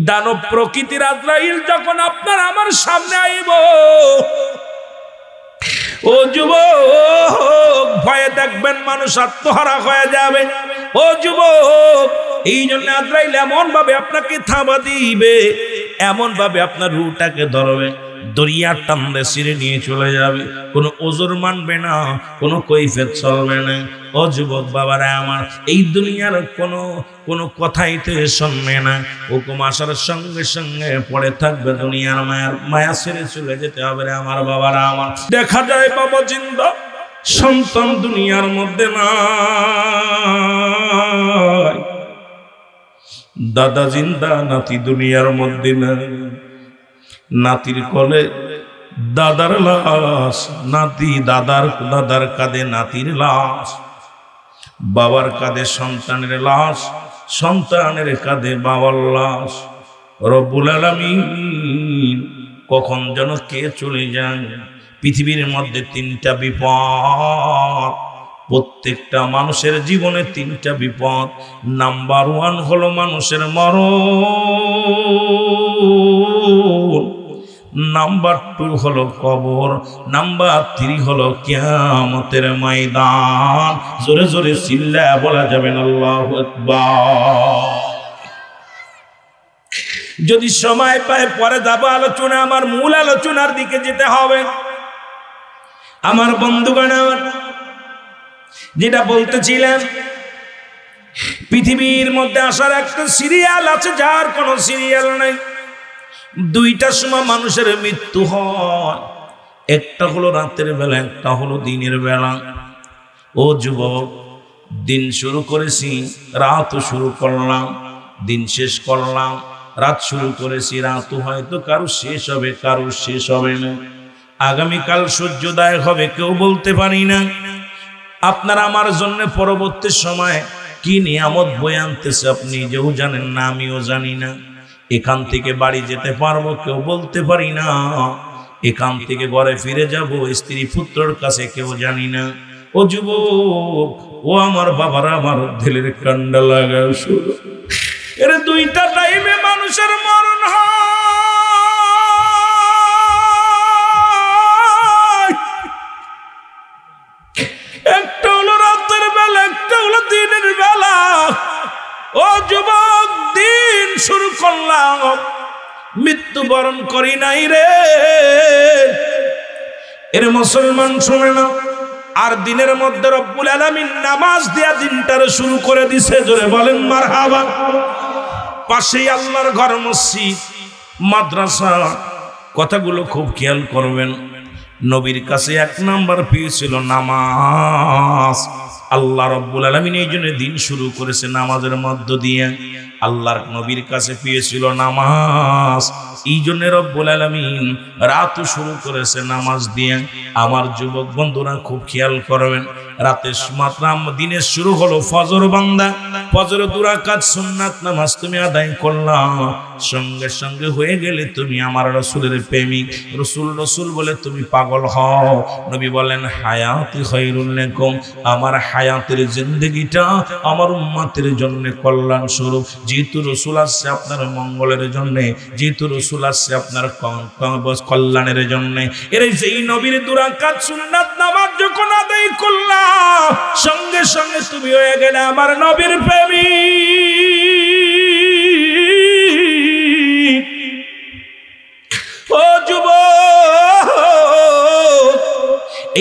দানব প্রকৃতির আজরাইল যখন আপনার আমার সামনে আইব, ও যুবক ভয়ে দেখবেন মানুষ আত্মহারা হয়ে যাবে। ও যুবক, এই জন্য আজরাইল এমন ভাবে আপনাকে থাবা দিবে, এমন ভাবে আপনার রুটাকে ধরবে, দরিয়ার টানলে ছিঁড়ে নিয়ে চলে যাবে, কোনো ওজর মানবে না, কোনো কৈফিয়ত চলবে না। ও যুবক বাবারা আমার, এই দুনিয়ার কোনো কথাই তো শুনবে না, হুকুম আসার সঙ্গে সঙ্গে পড়ে থাকবে দুনিয়ার মায়া ছেড়ে চলে যেতে হবে রে আমার বাবারা আমার। দেখা যায় বাবা জিন্দা, সন্তান দুনিয়ার মধ্যে নাই, দাদা জিন্দা, নাতি দুনিয়ার মধ্যে নাই, নাতির কোলে দাদার লাশ, নাতি দাদার কাঁধে নাতির লাশ, বাবার কাঁধে সন্তানের লাশ, সন্তানের কাঁধে বাবার লাশ। রব্বুল আলামিন কখন যেন কে চলে যায়। পৃথিবীর মধ্যে তিনটা বিপদ, প্রত্যেকটা মানুষের জীবনে তিনটা বিপদ। নাম্বার 1 হলো মানুষের মরণ, নাম্বার 2 হলো কবর, নাম্বার 3 হলো কিয়ামতের ময়দান। জোরে জোরে চিল্লায়া বলা যাবে না আল্লাহু আকবার। যদি সময় পায় পরে যাব আলোচনা, আমার মূল আলোচনার দিকে যেতে হবে। আমার বন্ধুগণ, যেটা বলতেছিলাম, পৃথিবীর মধ্যে আসার একটা সিরিয়াল আছে যার কোনো সিরিয়াল নাই। 2টার সময় মানুষের মৃত্যু হয়, একটা হলো রাতের বেলা, একটা হলো দিনের বেলা। ও যুবক, দিন শুরু করেছি, রাতও শুরু করলাম, দিন শেষ করলাম, রাত শুরু করেছি, রাতও হয়তো কারো শেষ হবে, কারো শেষ হবে না। আগামীকাল সূর্যোদয় হবে কেউ বলতে পারি না। আপনার আমার জন্য পরবর্তী সময় কি নিয়ামত বয়ে আনতেছে আপনি নিজেও জানেন না, আমিও জানি না। এখান থেকে বাড়ি যেতে পারবো কেউ বলতে পারি না, এখান থেকে ঘরে ফিরে যাব স্ত্রী পুত্রর কাছে কেউ জানি না। ও যুবক, ও আমার বাবারা, আমার দিলের কান্ডা লাগাও শুরু। এর 2টা টাইমে মানুষের মরণ হয়, একটা হলো রাতের বেলা, একটা হলো দিনের বেলা। ও যুবক, দিন শুরু করলাম, মৃত্যুবরণ করি নাই রে। এর মুসলমান শুনে না, আর দিনের মধ্যে রব্বুল আলামিন নামাজ দিয়া দিনটারে শুরু করে দিছে। জোরে বলেন মারহাবা। পাশেই আল্লাহর ঘর, মসজিদ, মাদ্রাসা। কথাগুলো খুব খেয়াল করবেন। নবীর কাছে 1 নাম্বার পেয়েছিল নামাজ। আল্লাহ রব্বুল আলামিন এই জন্য দিন শুরু করেছে নামাজের মধ্য দিয়ে। আল্লাহর নবীর কাছে পেয়েছিল নামাজ, এই জন্য রব্বুল আলামিন রাত শুরু করেছে নামাজ দিয়ে। আমার যুবক বন্ধুরা খুব খেয়াল করবেন, রাতের মাত্রাম দিনের শুরু হলো ফজর বান্দা, ফজর 2 রাকাত সুন্নাত নামাজ তুমি আদায় করলাম, সঙ্গে সঙ্গে হয়ে গেলে তুমি আমার রাসূলের প্রেমিক। রসুল বলে তুমি পাগল হও। নবী বলেন হায়াতি খায়রুল লাকুম, আমার হায়াতের জিন্দেগিটা আমার উম্মতের জন্য কল্যাণ স্বরূপ। যেহেতু রসুল আসছে আপনার মঙ্গলের জন্য, যেহেতু রসুল আসছে আপনার কল্যাণের জন্য, এর সেই নবীর 2 রাকাত সুন্নাত নামাজ যখন আদায় করলাম, সঙ্গে সঙ্গে তুমি হয়ে গেলে আমার নবীর প্রেমিক। ও যুবক,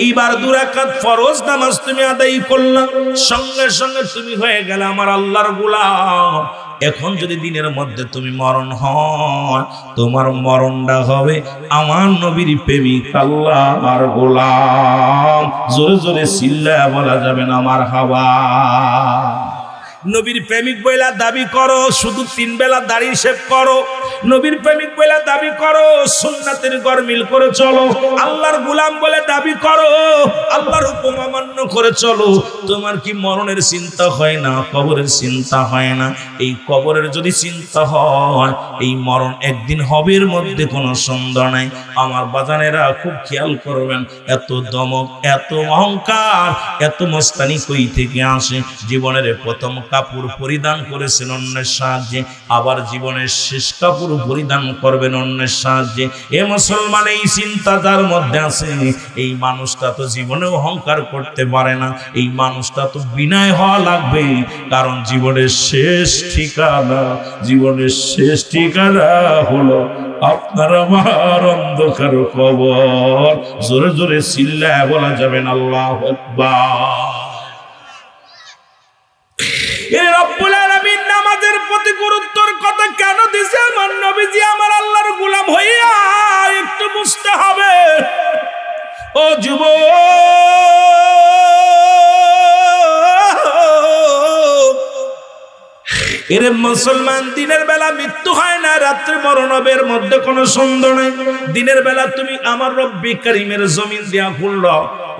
এইবার 2 রাকাত ফরজ নামাজ তুমি আদায় করলাম, সঙ্গে সঙ্গে তুমি হয়ে গেলে আমার আল্লাহর গোলাম। এখন যদি দিনের মধ্যে তুমি মরণ হয়, তোমার মরণটা হবে আমার নবীর প্রেমিক আল্লাহর গোলাম। জোরে জোরে চিল্লায়া বলা যাবে না মারহাবা। নবীর প্রেমিক বইলা দাবি করো, শুধু 3 বেলা দাড়ি শেভ করো। নবীর প্রেমিক বইলা দাবি করো, সুন্নাতের গরমিল করে চলো। আল্লাহর গোলাম বলে দাবি করো, আল্লাহর হুকুম অমান্য করে চলো। তোমার কি মরণের চিন্তা হয় না? কবরের চিন্তা হয় না? এই কবরের যদি চিন্তা হয়, এই মরণ একদিন হবে, এর মধ্যে কোনো সন্দেহ নাই। আমার বাজানেরা খুব খেয়াল করবেন, এত দমক, এত অহংকার, এত মস্তানি কই থেকে আসে? জীবনের প্রথম কাপড় পরিধান করেছেন অন্যের সাহায্যে, আবার জীবনের শেষ কাপড় কাপড় পরিধান করবেন অন্যের সাহায্যে। এ মুসলমান, এই চিন্তা যার মধ্যে আছে, এই মানুষটা তো জীবনে অহংকার করতে পারে না। এই মানুষটা তো বিনয় হওয়া লাগবে, কারণ জীবনের শেষ ঠিকানা, জীবনের শেষ ঠিকানা হলো আপনার আমার অন্ধকার কবর। জোরে জোরে চিল্লায় বলা যাবেন আল্লাহু আকবার। এই রব্বুল আলামিন নামাজের প্রতি গুরুত্বর কথা কেন দিছে? আমার নবীজি আমার আল্লাহর গোলাম হইয়া একটু বুঝতে হবে। ও যুবক, এরে মুসলমান, দিনের বেলা মৃত্যু হয় না, রাত্রে মরণ হবে, এর মধ্যে কোনো সন্দেহ নাই। দিনের বেলা তুমি আমার রব্বে কারীমের জমিন দিয়া খুলল,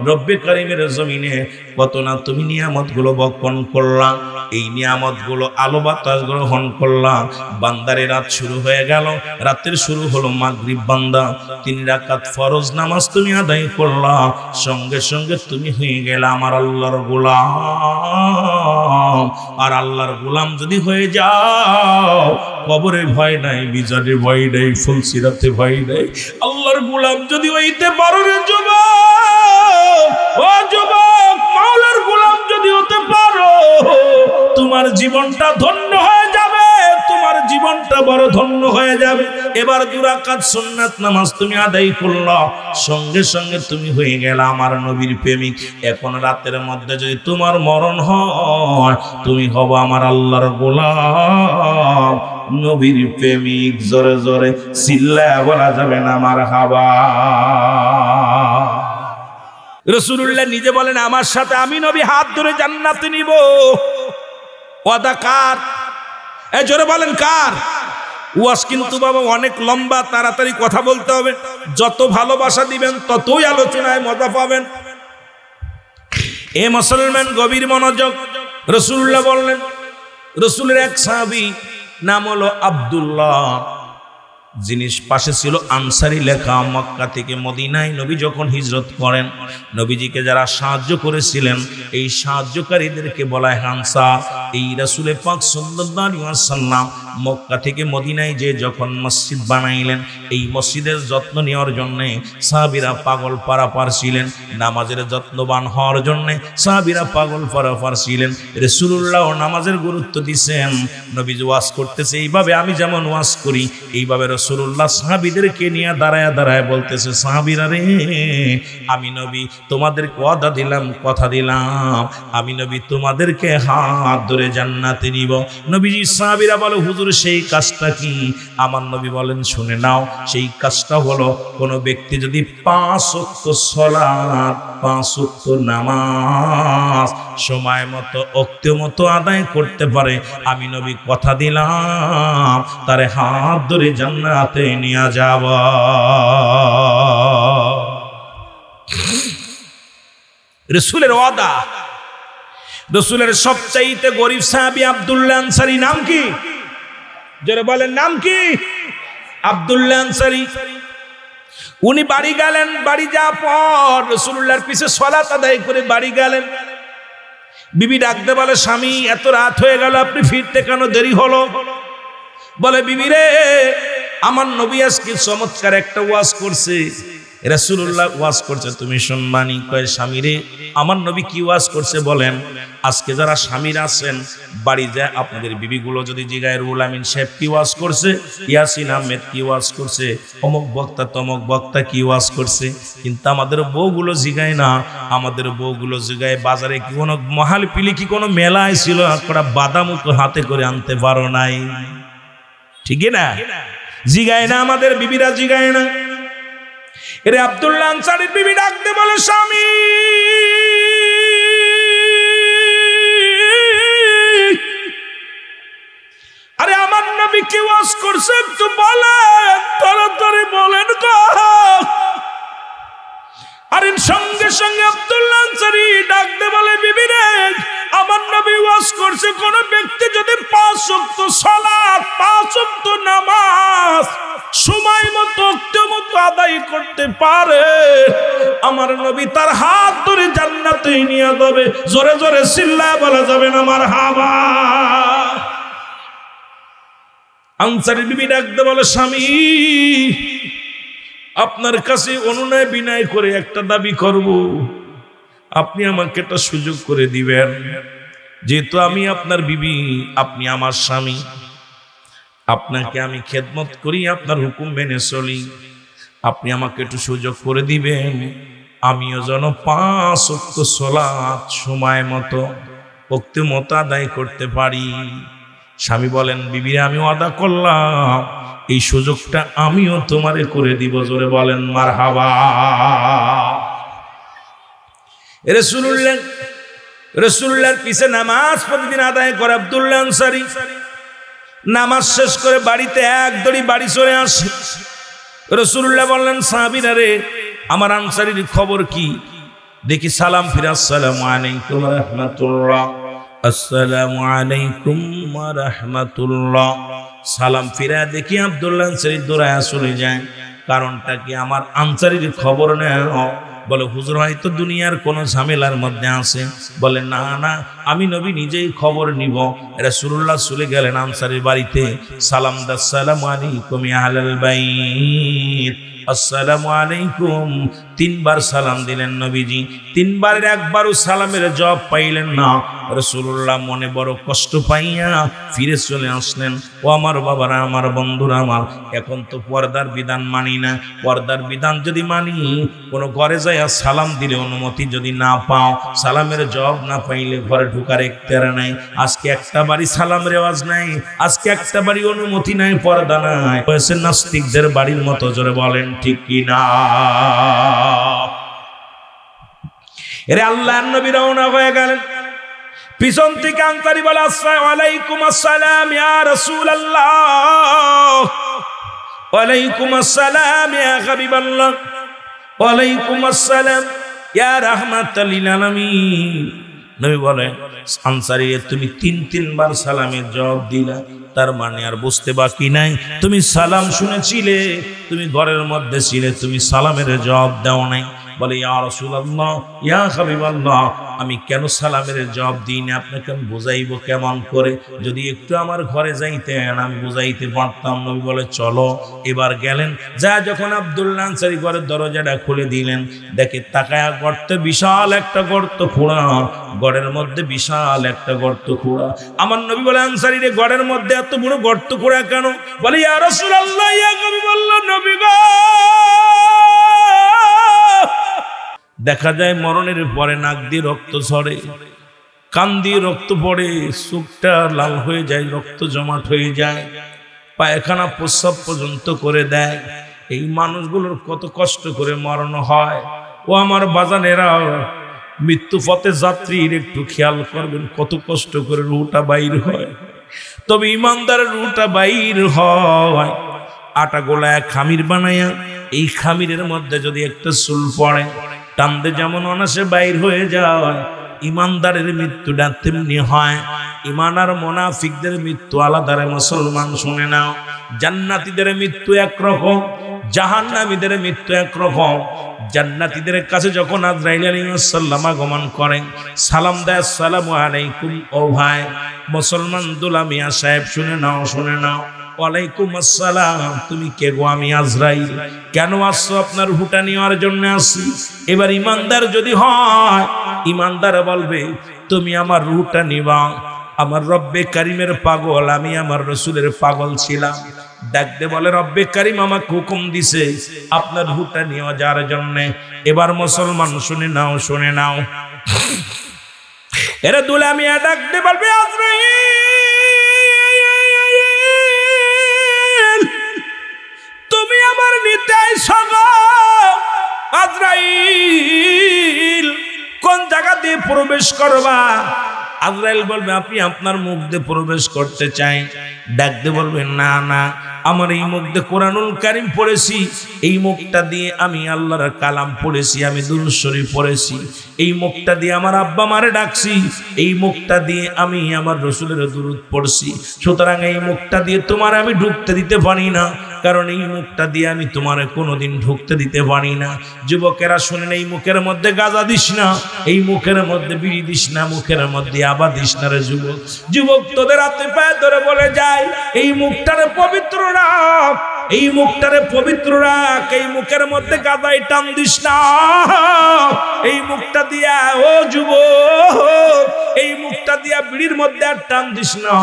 রব্বে কারীমের জমিনে কত না তুমি নিয়ামতগুলো বক্ষণ করলা, এই নিয়ামতগুলো আলো বাতাস গ্রহণ করলা। বান্দারে রাত শুরু হয়ে গেল, রাতের শুরু হলো মাগরিব। বান্দা 3 রাকাত ফরজ নামাজ তুমি আদায় করলা, সঙ্গে সঙ্গে তুমি হয়ে গেলে আমার আল্লাহর গোলাম। আর আল্লাহর গোলাম যদি হয়ে যাও, কবরে ভয় নাই, বিচারে ভয় নাই, ফুলসিরাতে ভয় নাই। আল্লাহর গোলাম যদি হইতে পারো রে যুবক, ও যুবক, মাওলার গোলাম যদি হতে পারো, তোমার জীবনটা ধন্য হয়ে যাবে, তোমার জীবনটা বড় ধন্য হয়ে যাবে। এবার 2 রাকাত সুন্নাত নামাজ তুমি আদায় করলা, সঙ্গে সঙ্গে তুমি হয়ে গেল আমার নবীর প্রেমিক। এখন রাতের মধ্যে যদি তোমার মরণ হয়, তুমি হবো আমার আল্লাহর গোলাম, নবীর প্রেমিক। জোরে জোরে চিল্লায়া বলা যাবে না মারহাবা। রাসূলুল্লাহ নিজে বলেন, আমার সাথে আমি নবী হাত ধরে জান্নাতে নিব। ওয়াদা কার? এই জোরে বলেন কার? ওয়াজ কিন্তু বাবা অনেক লম্বা, তাড়াতাড়ি কথা বলতে হবে। যত ভালোবাসা দিবেন ততই আলোচনায় মজা পাবেন। এ মুসলমান, গভীর মনোযোগ। রাসূলুল্লাহ বললেন, রাসূলের এক সাহাবী নাম হলো আব্দুল্লাহ, যিনি পাশে ছিল আনসারী লেখা। মক্কা থেকে মদিনায় নবী যখন হিজরত করেন, নবীজিকে যারা সাহায্য করেছিলেন, এই সাহায্যকারীদেরকে বলা হয় আনসার। এই রাসূল পাক সাল্লাল্লাহু আলাইহি ওয়াসাল্লাম মক্কা থেকে মদিনায় যে যখন মসজিদ বানাইলেন, এই মসজিদের যত্ন নেওয়ার জন্য সাহাবীরা পাগল পারাপার ছিলেন, নামাজের যত্নবান হওয়ার জন্য সাহাবীরা পাগল পারাপার ছিলেন। রাসূলুল্লাহ নামাজের গুরুত্ব দিয়েছেন। নবীজি ওয়াজ করতেছে এইভাবে, আমি যেমন ওয়াজ করি এইভাবে রাসূলুল্লাহ সাহাবীদেরকে নিয়ে দাঁড়ায় দাঁড়ায় বলতেছে, সাহাবীরা রে, আমি নবী তোমাদেরকে ওয়াদা দিলাম, কথা দিলাম, আমি নবী তোমাদেরকে হাত ধরে জান্নাতে নিব। নবীজি সাহাবীরা বলে, হুজুর সেই কাজটা কি? আমার নবী বলেন, শুনে নাও। সেই কাজটা হলো, কোন ব্যক্তি যদি 5 ওয়াক্ত সালাত, 5 ওয়াক্ত নামাজ সময় মতো ওক্ত মতো আদায় করতে পারে, আমি নবী কথা দিলাম তারে হাত ধরে জান্নাতে নিয়ে যাব। রাসূলের ওয়াদা। রাসূলের সবচাইতে গরীব সাহাবী আব্দুল্লাহ আনসারী। নাম কি? যারা বলেন নাম কি? আব্দুল্লাহ আনসারী। উনি বাড়ি গেলেন, বাড়ি যাওয়ার পর রাসূলুল্লাহর পিছে সালাত আদায় করে বাড়ি গেলেন। বিবি ডাকতে বলে, স্বামী এত রাত হয়ে গেল, আপনি ফিরতে কেন দেরি হলো? বলে, বিবি রে, আমার নবী আজকে চমৎকার একটা ওয়াজ করছে। রাসূলুল্লাহ ওয়াজ করছে, তুমি শুনবানি? কয়, স্বামী রে, আমার নবী কি ওয়াজ করছে বলেন? আজকে যারা স্বামীরা আছেন বাড়ি যায়, আপনাদের বিবিগুলো যদি জিগায়, রুহুল আমিন সাহেব কি ওয়াজ করছে, ইয়াসিন আহমেদ কি ওয়াজ করছে, অমুক বক্তা তমুক বক্তা কি ওয়াজ করছে, কিন্তু আমাদের বউগুলো জিগায় না। আমাদের বউগুলো জিগায়, বাজারে কি কোনো মহাল পিলি, কি কোনো মেলায় ছিল, একটা বাদাম তো হাতে করে আনতে পারো নাই, ঠিক না? জিগায় না, আমাদের বিবিরা জিগায় না। এরে আব্দুল্লাহ আনসারীর বিবি ডাকতে বলে, স্বামী, আরে আমার নবী কি ওয়াজ করছে একটু বলেন, তাড়াতাড়ি বলেন গো। আরে সঙ্গে সঙ্গে আব্দুল্লাহ আনসারী ডাকতে বলে, বিবি রে, আমার নবী ওয়াজ করছে, কোন ব্যক্তি যদি 5 ওয়াক্ত সালাত, 5 ওয়াক্ত নামাজ সময় মতো ওক্ত মতো আদায় করতে পারে, আমার নবী তার হাত ধরে জান্নাতে নিয়ে যাবে। জোরে জোরে চিল্লায় বলা যাবে না মারহাবা। আনসারী বিবি ডাকতে বলে, স্বামী আপনার কাছে অনুনয় বিনয় করে একটা দাবি করব, আপনি আমাকে একটা সুযোগ করে দিবেন। যেহেতু আমি আপনার বিবি, আপনি আমার স্বামী, আপনাকে আমি খেদমত করি, আপনার হুকুম মেনে চলি, আপনি আমাকে একটু সুযোগ করে দিবেন, আমিও যেন 5 ওয়াক্ত সালাত সময় মতো ওক্ত মতো আদায় করতে পারি। স্বামী বলেন, বিবিরে আমি ওয়াদা করলাম, এই সুযোগটা আমিও তোমারে করে দিব। জোরে বলেন মারহাবা। রাসূলুল্লাহর পিছে নামাজ প্রতিদিন আদায় করে আব্দুল্লাহ আনসারী নামাজ শেষ করে বাড়িতে এক দড়ি বাড়ি চলে আসে। রাসূলুল্লাহ বললেন, সাহাবীরা রে, আমার আনসারীর খবর কি? দেখি সালাম ফিরে, আসসালামু আলাইকুম ওয়া রাহমাতুল্লাহ, আসসালামু আলাইকুম ওয়া রাহমাতুল্লাহ। সালাম ফিরে দেখি আব্দুল্লাহ আনসারী দৌড়ায় চলে যায়। কারণটা কি? আমার আনসারীর খবর নেও। বলে, হুজুর হয়তো দুনিয়ার কোন ঝামেলার মধ্যে আছে। বলে, না না, আমি নবী নিজেই খবর নিব। রাসূলুল্লাহ চলে গেলেন আনসারীর বাড়িতে। সালাম দা, আসসালামু আলাইকুম ইয়া আহলাল বাইত, আসসালামু আলাইকুম। 3 বার সালাম দিলেন নবীজি। 3 বারের একবারও সালামের জবাব পাইলেন না। রাসূলুল্লাহ মনে বড় কষ্ট পাইয়া ফিরে চলে আসলেন। ও আমার বাবারা, আমার বন্ধুরা আমার, এখন তো পর্দার বিধান মানি না। পর্দার বিধান যদি মানি, কোনো ঘরে যাইয়া সালাম দিলে অনুমতি যদি না পাও, সালামের জবাব না পাইলে ঘরে ঢোকার ইখতিয়ার নাই। আজকে একটা বাড়ি সালাম রেওয়াজ নাই, আজকে একটা বাড়ি অনুমতি নাই, পর্দা নাই। হয়েছে নাস্তিকদের বাড়ির মতো। জোরে বলেন ঠিক কি না? এরে আল্লাহর নবী রওনা হয়ে গেলেন। পিছন থেকে আনসারী বলে, আসসালামু আলাইকুম, আসসালাম ইয়া রাসূলুল্লাহ, ওয়ালাইকুম আসসালাম ইয়া হাবিবাল্লাহ, ওয়ালাইকুম আসসালাম ইয়া রাহমাতাল লিল আলামিন। নবী বলে, আনসারী তুমি 3 বার সালামের জবাব দিলা, তার মানে আর বুঝতে বাকি নাই তুমি সালাম শুনেছিলে, তুমি ঘরের মধ্যে ছিলে, তুমি সালামের জবাব দাও নাই। বলে, ইয়া রাসূলুল্লাহ, ইয়া হাবিবাল্লাহ, আমি কেন সালামের জবাব দিই না? আপনাকে আমি বুঝাইবো কেমন করে? যদি একটু আমার ঘরে যাইতেন আমি বুঝাইতে পারতাম। নবী বলে, চলো। এবার গেলেন। যা যখন আব্দুল্লাহ আনসারী ঘরের দরজাটা খুলে দিলেন, দেখে তাকায়া গর্তে বিশাল একটা গর্ত খোঁড়া, গড়ের মধ্যে বিশাল একটা গর্ত খোঁড়া। আমার নবী বলে, আনসারী রে, গড়ের মধ্যে এত বড় গর্ত খোঁড়া কেন? বলে, ইয়া রাসূলুল্লাহ, ইয়া হাবিবাল্লাহ, নবী গো, দেখা যায় মরণের পরে নাক দিয়ে রক্ত ঝরে, কান দিয়ে রক্ত পড়ে, চোখটা লাল হয়ে যায়, রক্ত জমাট হয়ে যায়, পায়খানা প্রস্রাব পর্যন্ত করে দেয়। এই মানুষগুলোর কত কষ্ট করে মরণ হয়। ও আমার বাজানেরা, মৃত্যু পথে যাত্রীর একটু খেয়াল করবেন, কত কষ্ট করে রুটা বাইর হয়। তবে ইমানদারের রুটা বাইর হয় আটা গোলায় খামির বানাইয়া। এই খামিরের মধ্যে যদি একটা চুল পড়ে, টানতে যেমন অনাসে বাইর হয়ে যায়, ইমানদারের মৃত্যুটা তেমনি হয়। ইমান আর মুনাফিকদের মৃত্যু আলাদা রে মুসলমান, শুনে নাও। জান্নাতীদের মৃত্যু একরকম, জাহান্নামীদের মৃত্যু একরকম। জান্নাতীদের কাছে যখন আজরাইল আলাইহিস সালাম আগমন করেন, সালাম দেয়, আসসালামু আলাইকুম। ও ভাই মুসলমান দুলা মিয়া সাহেব, শুনে নাও, শুনে নাও। ওয়ালাইকুম আসসালাম। তুমি কে গো? আমি আজরাইল। কেন আসছো? আপনার রূহটা নেওয়ার জন্য আসি। এবার ইমানদার যদি হয়, ইমানদার বলবে, তুমি আমার রূহটা নিবা। আমার রব্বে কারিমের পাগল, আমি আমার রাসূলের পাগল ছিলাম। ডাকতে বলে, রব্বে কারিম আমাকে হুকুম দিছে আপনার রূহটা নেওয়া যাওয়ার জন্য। এবার মুসলমান শুনে নাও, শুনে নাও। এরা দুলা মিয়া ডাকতে বলবে, আজরাইল, তুমি আমার নিতে আইছো গো। আজরাইল, কোন জায়গা দিয়ে প্রবেশ করবা? আজরাইল বলবে, আপনি আপনার মুখ দিয়ে প্রবেশ করতে চাই। ডাকতে বলবে, না না, আমার এই মুখ দিয়ে কোরআনুল কারীম পড়েছি, এই মুখটা দিয়ে আমি আল্লাহর কালাম পড়েছি, আমি দুরূদ শরীফ পড়েছি, এই মুখটা দিয়ে আমার আব্বা মারে ডাকছি, এই মুখটা দিয়ে আমি আমার রাসূলের দুরূদ পড়ছি। সুতরাং এই মুখটা দিয়ে তোমার আমি ঢুকতে দিতে পারি না, কারণ এই মুখটা দিয়ে আমি তোমার কোনোদিন ঢুকতে দিতে পারি না। যুবকেরা শুনেন, এই মুখের মধ্যে গাঁজা দিস না, এই মুখের মধ্যে বিড়ি দিস না, মুখের মধ্যে আবার দিস না রে যুবক। যুবক তোদের হাতে পায়ে ধরে বলে যায়, এই মুখটারে পবিত্র রাখ, এই মুখটারে পবিত্র রাখ, এই মুখের মধ্যে গাঁজাই টান দিস না। এই মুখটা দিয়া, ও যুবক, এই মুখটা দিয়া বিড়ির মধ্যে আর টান দিস না।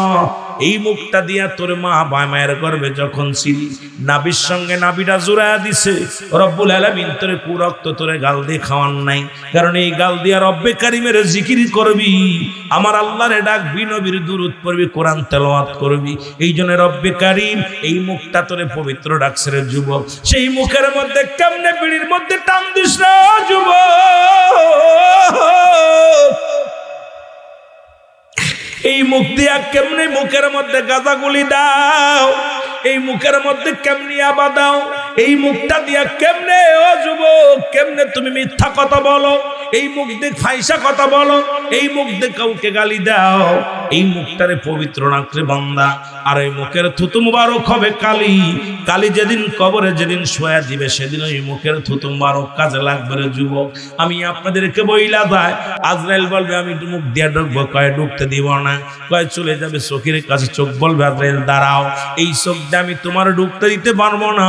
এই মুখটা দিয়া তোর মা মায়ের গর্ভে যখন ছিলি, নাবির সঙ্গে নাবিটা জোড়ায়া দিছে, রব্বুল আলামিন তোরে কুরক্ত তোরে গাল দিয়ে খাওয়ান নাই। কারণ এই গাল দিয়া রব্বে কারিমের জিকির করবি, আমার আল্লাহরে ডাকবি, নবীর দুরূদ পড়বি, কোরআন তেলাওয়াত করবি। এই জন্য রব্বে কারিম এই মুখটা তোরে পবিত্র রাখছে রে যুবক। সেই মুখের মধ্যে কেমনে বিড়ির মধ্যে টান দিস রে যুবক। এই মুখ দিয়া কেমনে মুখের মধ্যে গাঁজা গুলি দাও, এই মুখের মধ্যে কেমনি আবা দাও, এই মুখটা দিয়া কেমনে, ও যুবক, কেমনে তুমি মিথ্যা কথা বলো, এই মুখ দিয়ে ফাইসা কথা বলো, এই মুখ দিয়ে কাউকে গালি দাও। এই মুখটারে পবিত্র রাখলে বান্দা, আর এই মুখের থুতু মুবারক হবে কালি। কালি যেদিন কবরে যেদিন শোয়া দিবে, সেদিন ওই মুখের থুতু মুবারক কাজে লাগবে রে যুবক। আমি আপনাদেরকে বইলা যায়, আজরাইল বলবে আমি মুখ দিয়ে ঢুকবো, কয় ঢুকতে দিব না, কয় চলে যাবে চোখের কাছে, চোখ বলবে আজরাইল দাঁড়াও, এই চোখ দিয়ে আমি তোমার ঢুকতে দিতে পারবো না,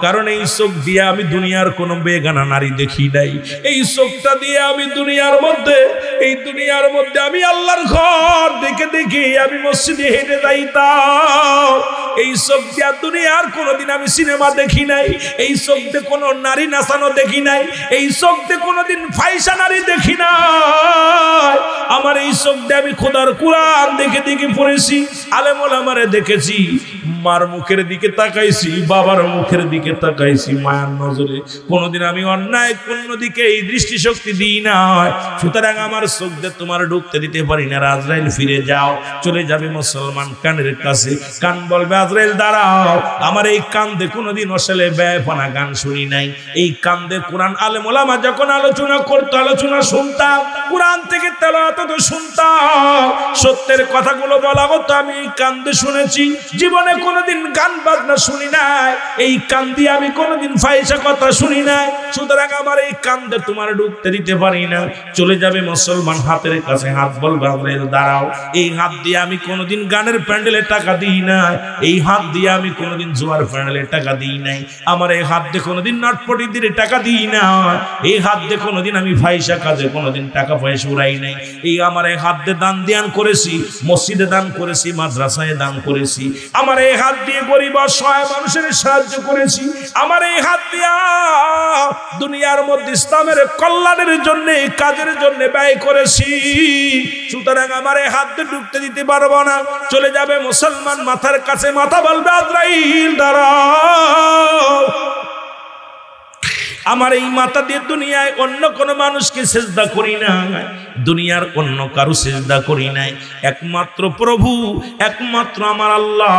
কারণ এই চোখ দিয়ে আমি দুনিয়ার কোনো বেগানা নারী দেখি নাই। এই চোখটা দিয়ে আমি দুনিয়ার মধ্যে, এই দুনিয়ার মধ্যে আমি আল্লাহর ঘর দেখে দেখি আমি মসজিদে হেঁটে যাইতাম। এই চোখ দিয়ে দুনিয়ার কোনোদিন আমি সিনেমা দেখি নাই, এই চোখ দিয়ে কোনো নারী নাচানো দেখি নাই, এই চোখ দিয়ে কোনোদিন ফাইসা নারী দেখি নাই। আমার এই চোখ দিয়ে আমি খোদার কুরআন দেখে দেখে পড়েছি, আলেম ওলামারে দেখেছি, মার মুখের দিকে তাকাইছি, বাবার মুখের দিকে তাকাইছি মায়ার নজরে। কোনোদিন আমি অন্যায় কোন দিকে এই দৃষ্টিশক্তি দিই না। সুতরাং আমার চোখ দিয়ে তোমার ঢুকতে দিতে পারি না। আজরাইল ফিরে যাও, চলে যাবে মুসলমান কানের কাছে, কান বলবে আজরাইল দাঁড়াও, আমার এই কান দিয়ে কোনোদিন অশ্লীল বেয়ানা গান শুনি নাই। এই কান দিয়ে কোরআন আলেম ওলামা যখন আলোচনা করতো, আলোচনা শুনতাম, কোরআন থেকে তেলাওয়াত তো শুনতাম, সত্যের কথাগুলো বলা হতো, আমি এই কান দিয়ে শুনেছি। জীবনে কোনোদিন গান বাজনা শুনি নাই, এই কান দিয়ে আমি কোনোদিন ফাইসা কথা শুনি নাই। সুতরাং আমার এই কান দিয়ে তোমার ঢুকতে দিতে পারি না। চলে যাবে মুসলমান হাতের কাছে, হাত বলবে আজরাইল দাঁড়াও, এই হাত দিয়ে আমি কোনোদিন গানের প্যান্ডেলে টাকা দিই নাই, এই হাত দিয়ে আমি কোনোদিন জোয়ার প্যান্ডেলে টাকা দিই নাই, আমার এই হাত দিয়ে কোনোদিন নাটপটি দিয়ে টাকা দিই না, এই হাত দিয়ে কোনোদিন আমি ফাইসা কাজে কোনোদিন টাকা পয়সা উড়াই নাই। এই আমার এই হাত দিয়ে দান ধ্যান করেছি, মসজিদে দান করেছি, মাদ্রাসায় দান করেছি, আমার এই হাত দিয়ে গরিব অসহায় মানুষের সাহায্য করেছি, আমার এই হাত দিয়া দুনিয়ার মধ্যে ইসলামের কল্যাণের জন্য, কাজের জন্য ব্যয় করেছি। সুতরাং আমার এই হাত দিয়ে ঢুকতে দিতে পারবো না। চলে যাবে মুসলমান মাথার কাছে, মাথা বলবে আজরাইল দাঁড়াও, আমার এই মাথা দিয়ে দুনিয়ায় অন্য কোনো মানুষকে সেজদা করি না, দুনিয়ার অন্য কারো সেজদা করি নাই, একমাত্র প্রভু, একমাত্র আমার আল্লাহ,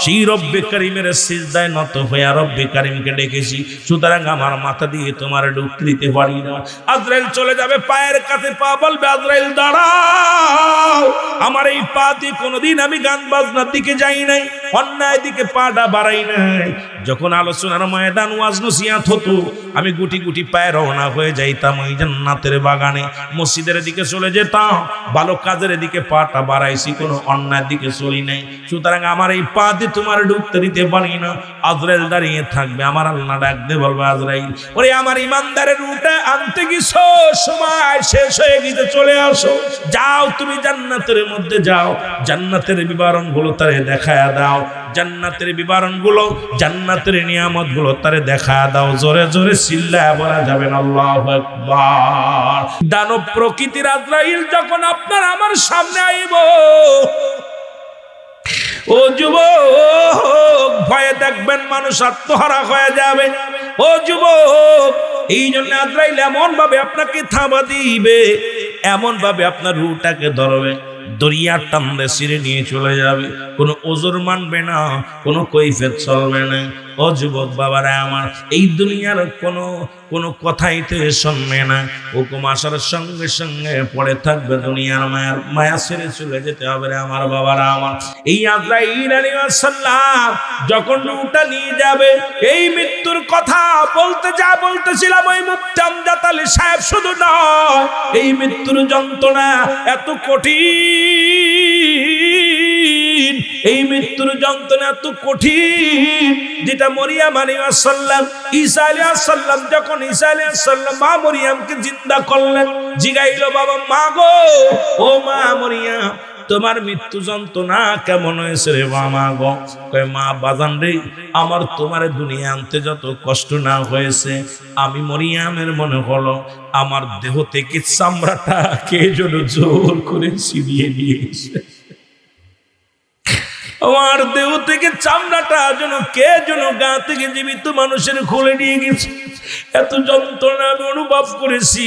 সেই রব্বে কারিমের সেজদায় নত হয়ে রব্বে কারিমকে ডেকেছি। সুতরাং আমার মাথা দিয়ে তোমার ঢুকতে দিতে পারি না। আজরাইল চলে যাবে পায়ের কাছে, পা বলবে আজরাইল দাঁড়াও, আমার এই পা দিয়ে কোনোদিন আমি গান বাজনার দিকে যাই নাই, অন্যায় দিকে পাটা বাড়াই নাই। যখন আলোচনার ময়দান ওয়াজ নসিহত হতো, আমি গুটি গুটি পায়ে রওনা হয়ে যাইতাম ওই জান্নাতের বাগানে, মসজিদের দিকে চলে যেতাম, ভালো কাজের দিকে পাটা বাড়াইছি, কোনো অন্যায় দিকে চলি নাই। সুতরাং আমার এই পা দিয়ে তোমার ঢুকতে দিতে পারি না। আজরাইল দাঁড়িয়ে থাকবে, আমার আল্লাহ ডাকতে বলবে আজরাইল, ওরে আমার ইমানদারের রুটে আনতে গেছো, সময় শেষ হয়ে গেছে, চলে আসো, যাও তুমি জান্নাতের মধ্যে যাও, জান্নাতের বিবরণ গুলো তারে দেখায়া দাও, জান্নাতের বিবরণ গুলো, জান্নাতের নিয়ামত গুলো তারে দেখা দাও। জোরে জোরে চিল্লায়া বলা যাবে না আল্লাহু আকবার। দানব প্রকৃতির আজরাইল যখন আপনার আমার সামনে আইব, ও যুবক ভয়ে দেখবেন মানুষ আত্মহারা হয়ে যাবে। ও যুবক, এই জন্য আজরাইল এমন ভাবে আপনাকে থাবা দিবে, এমন ভাবে আপনার রুটাকে ধরবে, দরিয়ার টানলে ছিঁড়ে নিয়ে চলে যাবে, কোনো ওজর মানবে না, কোনো কৈফিয়ত চলবে না। ও যুবক বাবারা আমার, এই দুনিয়ার কোনো কথাই তো শুনবে না, হুকুম আসার সঙ্গে সঙ্গে পড়ে থাকবে দুনিয়ার মায়া ছেড়ে চলে যেতে হবে রে আমার বাবারা আমার। এই আজরাইল আলাইহিস সালাম যখন রূহটা নিয়ে যাবে, এই মৃত্যুর কথা বলতেছিলাম ওই মুফতি আমজাদ আলী সাহেব শুধু নয়, এই মৃত্যুর যন্ত্রণা এত কঠিন, এই মৃত্যুর যন্ত্রণা এত কঠিন, যেটা মরিয়ম আলাইহিস সালাম, ঈসা আলাইহিস সালাম যখন ঈসা আলাইহিস সালাম মা মরিয়মকে জিন্দা করলেন, জিগাইলো বাবা মা গো, ও মা মরিয়ম তোমার মৃত্যু যন্ত্রণা কেমন হয়েছে রে মা গো? কয় মা বাজান রে, আমার তোমার দুনিয়া আনতে যত কষ্ট না হয়েছে, আমি মরিয়মের মনে হলো আমার দেহ থেকে চামড়াটা কে যেন জোর করে ছিনিয়ে নিয়েছে, আমার দেহ থেকে চামড়াটা যেন কে যেন গা থেকে জীবিত মানুষের খুলে নিয়ে গেছে, এত যন্ত্রণা আমি অনুভব করেছি।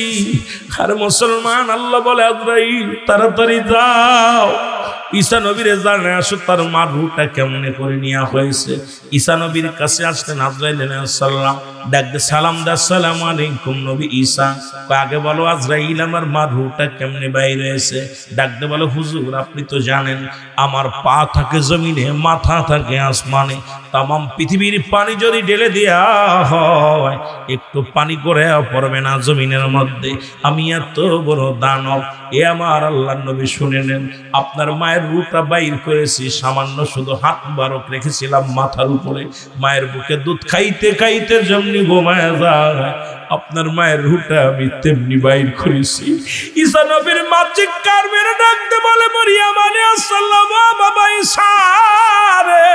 আর মুসলমান, আল্লাহ বলে আজরাইল তাড়াতাড়ি যাও, ঈসা নবীর জানে আসো তার মার রূহটা কেমনে করে নেওয়া হয়েছে। ঈসা নবীর কাছে আসলেন আজরাইল আলাইহিস সালাম, ডাকতে সালাম দা, আসসালামু আলাইকুম নবী ঈসা। আগে বলো আজরাইল আমার মার রূহটা কেমনে বাইর হয়েছে। ডাকতে বলো হুজুর আপনি তো জানেন আমার পা থাকে জমিনে, মাথা থাকে আসমানে, তামাম পৃথিবীর পানি যদি ঢেলে দেয়া হয় একটু পানি করে পড়বে না জমিনের মধ্যে, আমি এত বড় দানব। এ আমার আল্লাহর নবী শুনে নেন, আপনার মায়ের রূহটা বাইর করেছি, সামান্য শুধু হাত বারক রেখেছিলাম মাথার উপরে, মায়ের বুকে দুধ খাইতে খাইতে যেমনি ঘুমায় যায়, আপনার মায়ের রূহটা আমি তেমনি বাইর করেছি। ঈসা নবীর মা চিৎকার মেরে ডাকতে বলে মরিয়ম আলাইহিস সালাম, বাবা ঈসা রে,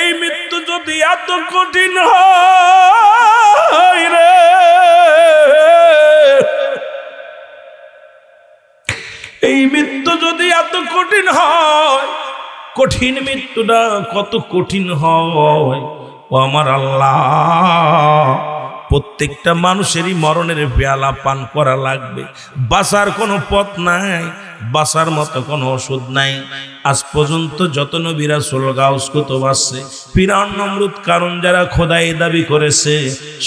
এই মৃত্যু যদি এত কঠিন হয় রে, এই মৃত্যু যদি এত কঠিন হয়, কঠিন মৃত্যুটা কত কঠিন হয় ও আমার আল্লাহ, প্রত্যেকটা মানুষেরই মরণের পেয়ালা পান করা লাগবে, বাঁচার কোনো পথ নাই, বাঁচার মতো কোনো ওষুধ নাই। আজ পর্যন্ত যত নবী রাসূল গাউস কুতুব আছে, ফিরআউন নমরুদ কারণ যারা খোদাই দাবি করেছে,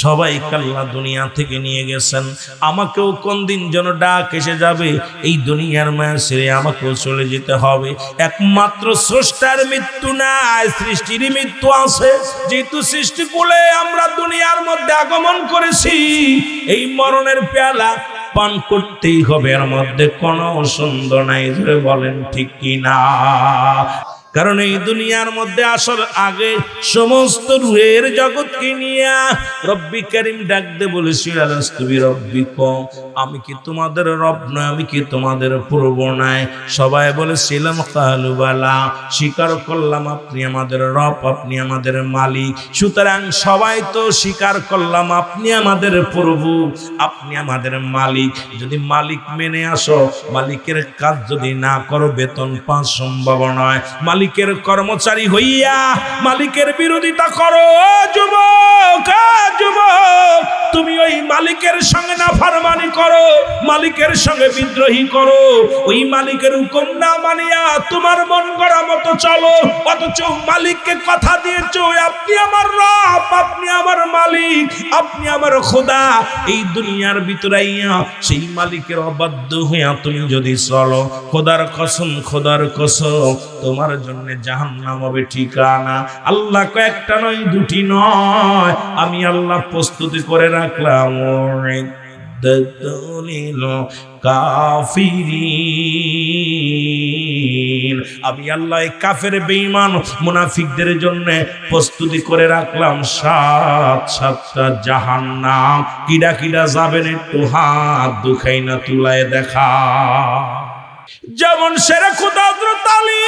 সবাই আল্লাহ দুনিয়া থেকে নিয়ে গেছেন। আমাকেও কোন দিন যেন ডাক এসে যাবে, এই দুনিয়ার মায়া ছেড়ে আমাকেও চলে যেতে হবে। একমাত্র স্রষ্টার মৃত্যু নাই, সৃষ্টির মৃত্যু আছে। যেহেতু সৃষ্টি কুলে আমরা দুনিয়ার মধ্যে আগমন করেছি, এই মরণের পেয়ালা পান করতেই হবে, এর মধ্যে কোনো সুন্দর নাই, ধরে বলেন ঠিক কিনা? কারণ এই দুনিয়ার মধ্যে আসল আগে সমস্ত রূহের জগৎকে নিয়ে রব্বি করিম ডাকতে বলেছিল, আলাস্তু বিরব্বিকুম, আমি কি তোমাদের রব নয়, আমি কি তোমাদের প্রভু নয়? সবাই বলেছিলাম কালু বালা, স্বীকার করলাম আপনি আমাদের রব, আপনি আমাদের মালিক। সুতরাং সবাই তো স্বীকার করলাম আপনি আমাদের প্রভু, আপনি আমাদের মালিক। যদি মালিক মেনে আসো, মালিকের কাজ যদি না করো বেতন পাওয়া সম্ভব নয়। মালিকের কর্মচারী হইয়া মালিকের বিরোধিতা করো, যুবক তুমি ওই মালিকের সঙ্গে নাফরমানি করো, মালিকের সঙ্গে বিদ্রোহী করো, ওই মালিকের হুকুম না মানিয়া তোমার মন গড়া মতো চলো, অথচ মালিককে কথা দিয়েছো আপনি আমার রব, আপনি আমার মালিক, আপনি আমার খোদা। এই দুনিয়ার ভিতরে সেই মালিকের অবাধ্য হইয়া তুমি যদি চলো, খোদার কসম তোমার জন্য জাহান্নাম হবে ঠিকানা। আল্লাহ কয়েকটা নয়, দুটি নয়, আমি আল্লাহ প্রস্তুতি করে রাখলাম কাফিরিন, আমি আল্লাহ কাফের বেঈমান মুনাফিকদের জন্য প্রস্তুতি করে রাখলাম সাতটা জাহান্নাম। কিডা কিডা যাবেন একটু হাত দুখাই না তুলায় দেখা। যেমন সেরা খোদা হযরত আলী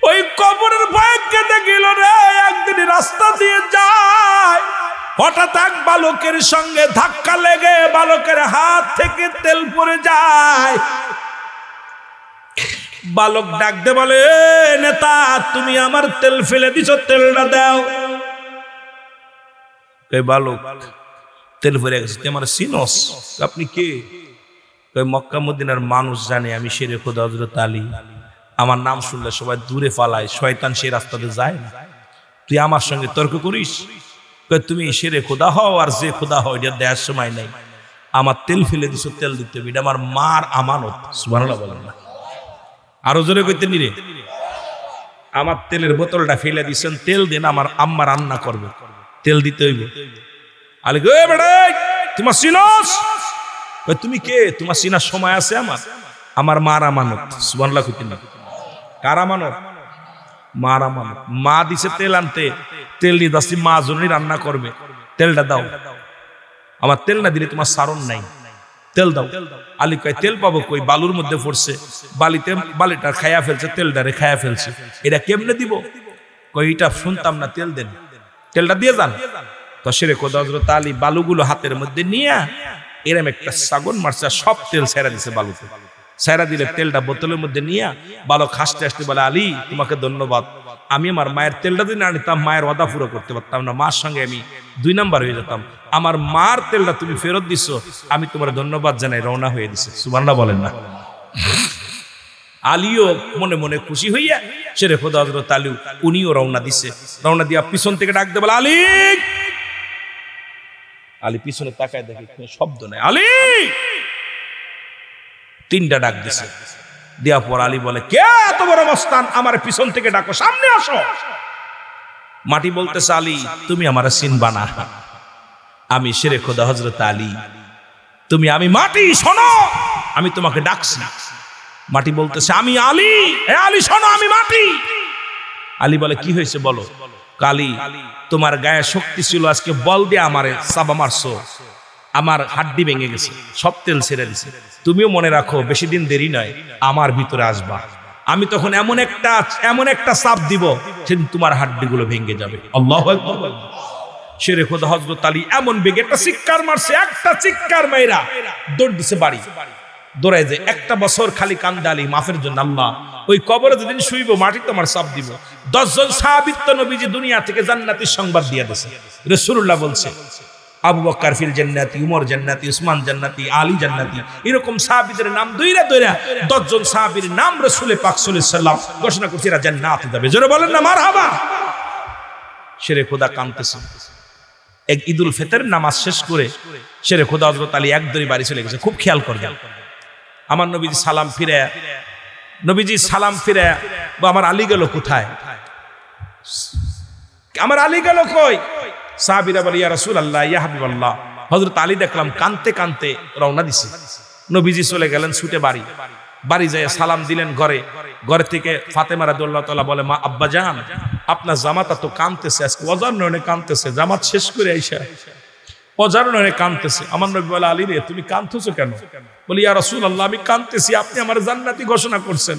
ওই কবরের ভয়ে কেঁদে গেল রে, একদিন রাস্তা দিয়ে যায়, হঠাৎ এক বালকের সঙ্গে ধাক্কা লেগে বালকের হাত থেকে তেল পড়ে যায়। বালক ডাকতে বলে, নেতা তুমি আমার তেল ফেলে দিছো, তেলটা দাও। এই বালক তেল পড়ে গেছে, আমার সিনস, আপনি কে? মক্কা মদিনার মানুষ জানে আমি শেরে খোদা হযরত আলী, আমার নাম শুনলে সবাই দূরে পালায়, শয়তান সেই রাস্তাতে যায় না। তুই আমার সঙ্গে তর্ক করিস? তুমি সেরে খোদা হও আর যে খোদা হও, এটা দেওয়ার সময় নাই। আমার তেল ফেলে দিছো, তেল দিতে হবে, এটা আমার মার আমানত। সুবহানাল্লাহ বলেন না? আরো জোরে কইতে নিরে, আমার তেলের বোতলটা ফেলে দিছেন, তেল দেন, আমার আম্মা রান্না করবে, তেল দিতে হইব। আলী গে বেড়ে তোমার চিনস? তুমি কে? তোমার চিনার সময় আছে? আমার মার আমানত। সুবহানাল্লাহ কইতে না? কার আমানত? মার আমানত। মা দিছে তেল আনতে, তেল নিয়ে যাচ্ছি, মা জন্যই রান্না করবে, তেলটা দাও। আমার তেল না দিলে তোমার সারণ নাই, তেল দাও। আলী কয় তেল পাবো কই? বালুর মধ্যে পড়ছে, বালিটা খায়া ফেলছে, তেলটারে খায়া ফেলছে, এটা কেমনে দিব? কই এটা শুনতাম না, তেল দেন, তেলটা দিয়ে যান। তো সেরে খোদা হযরত আলী বালুগুলো হাতের মধ্যে নিয়ে এরম একটা সাগন মারছে, সব তেল ছেড়া দিছে বালুতে। ছেড়া দিলে তেলটা বোতলের মধ্যে নিয়ে বালক হাসতে হাসতে বলে, আলী তোমাকে ধন্যবাদ, আমি আমার মায়ের তেলটা যদি না নিতাম মায়ের ওয়াদা পুরো করতে পারতাম না, মার সঙ্গে আমি 2 নাম্বার হয়ে যেতাম। আমার মার তেলটা তুমি ফেরত দিছো, আমি তোমার ধন্যবাদ জানাই, রওনা হয়ে দিছে। সুবহানাল্লাহ বলেন না? আলীও মনে মনে খুশি হইয়া সেরে খোদা হযরত আলী উনিও রওনা দিছে। রওনা দিয়া পিছন থেকে ডাক দিয়ে বলে, আলী। আলী পিছনে তাকায় দেখে কোনো শব্দ নাই। আলী! 3টা ডাক দিছে। দেওয়া পর আলী বলে, কে এত বড় মস্তান, আমার পিছন থেকে ডাকো, সামনে আসো। মাটি বলতেছে, আলী তুমি আমার চিনবা না, আমি সেরে খোদা হযরত আলী, আমি মাটি, শোনো আমি তোমাকে ডাকছি। মাটি বলতেছে, আমি আলী। হে আলী শোনো, আমি মাটি। আলী বলে, কি হয়েছে বলো। কালী তোমার গায়ে শক্তি ছিল, আজকে বল দিয়ে আমারে চাবা মারছো, আমার হাড্ডি ভেঙে গেছে, সব তেল ছেড়ে দিছে। তুমিও মনে রাখো, বেশি দিন দেরি নয়, আমার ভিতরে আসবা, আমি তখন এমন একটা চাপ দিব, সেদিন তোমার হাড্ডিগুলো ভেঙে যাবে। আল্লাহু আকবার। শেরে খোদা হযরত আলী এমন বেগে একটা চিৎকার মারছে, একটা চিৎকার মাইরা দৌড় দিছে বাড়ি। দৌড়ায় যে 1 বছর খালি কান্দে আলী মাফের জন্য, আল্লাহ ওই কবরে যেদিন শুইব মাটি তোমার চাপ দিব। 10 জন সাহাবী তো নবীজি দুনিয়া থেকে জান্নাতের সংবাদ দিয়ে দিয়েছে। রাসূলুল্লাহ বলছে, আবু বকর ফিল জান্নাতি, উমর জান্নাতি, উসমান জান্নাতি, আলী জান্নাতি, এরকম সাহাবীদের নাম দইরা 10 জন সাহাবীর নাম রাসূল পাক সাল্লাল্লাহু আলাইহি সাল্লাম ঘোষণা করছে, এরা জান্নাতে যাবে। জোরে বলেন না মারহাবা। শেরে খোদা কাঁদতেছে। এক ঈদুল ফিতর নামাজ শেষ করে শেরে খোদা হযরত আলী একদরই বাড়ি চলে গেছে। খুব খেয়াল করবেন, আমার নবীজি সালাম ফিরে আমার আলী গেল কোথায়, আমার আলী গেল কই? সাহাবীরা বলে, ইয়া রাসূলুল্লাহ, ইয়া হাবিবাল্লাহ। হযরত আলী দেখলাম কানতে কানতে রওনা দিছে। নবীজি চলে গেলেন ছুটে বাড়ি যায় সালাম দিলেন। ঘরে থেকে ফাতেমা রাদিয়াল্লাহু তাআলা বলে, মা আব্বাজান আপনার জামাতা তো কানতেছে, আজকে অজার নয়নে কানতেছে, জামাত শেষ করে আইসা অজার নয়নে কানতেছে। আমার নবী বলে, আলী রে তুমি কানতেছো কেন? বলি, ইয়া রাসূলুল্লাহ আমি কানতেছি, আপনি আমার জান্নাতি ঘোষণা করছেন।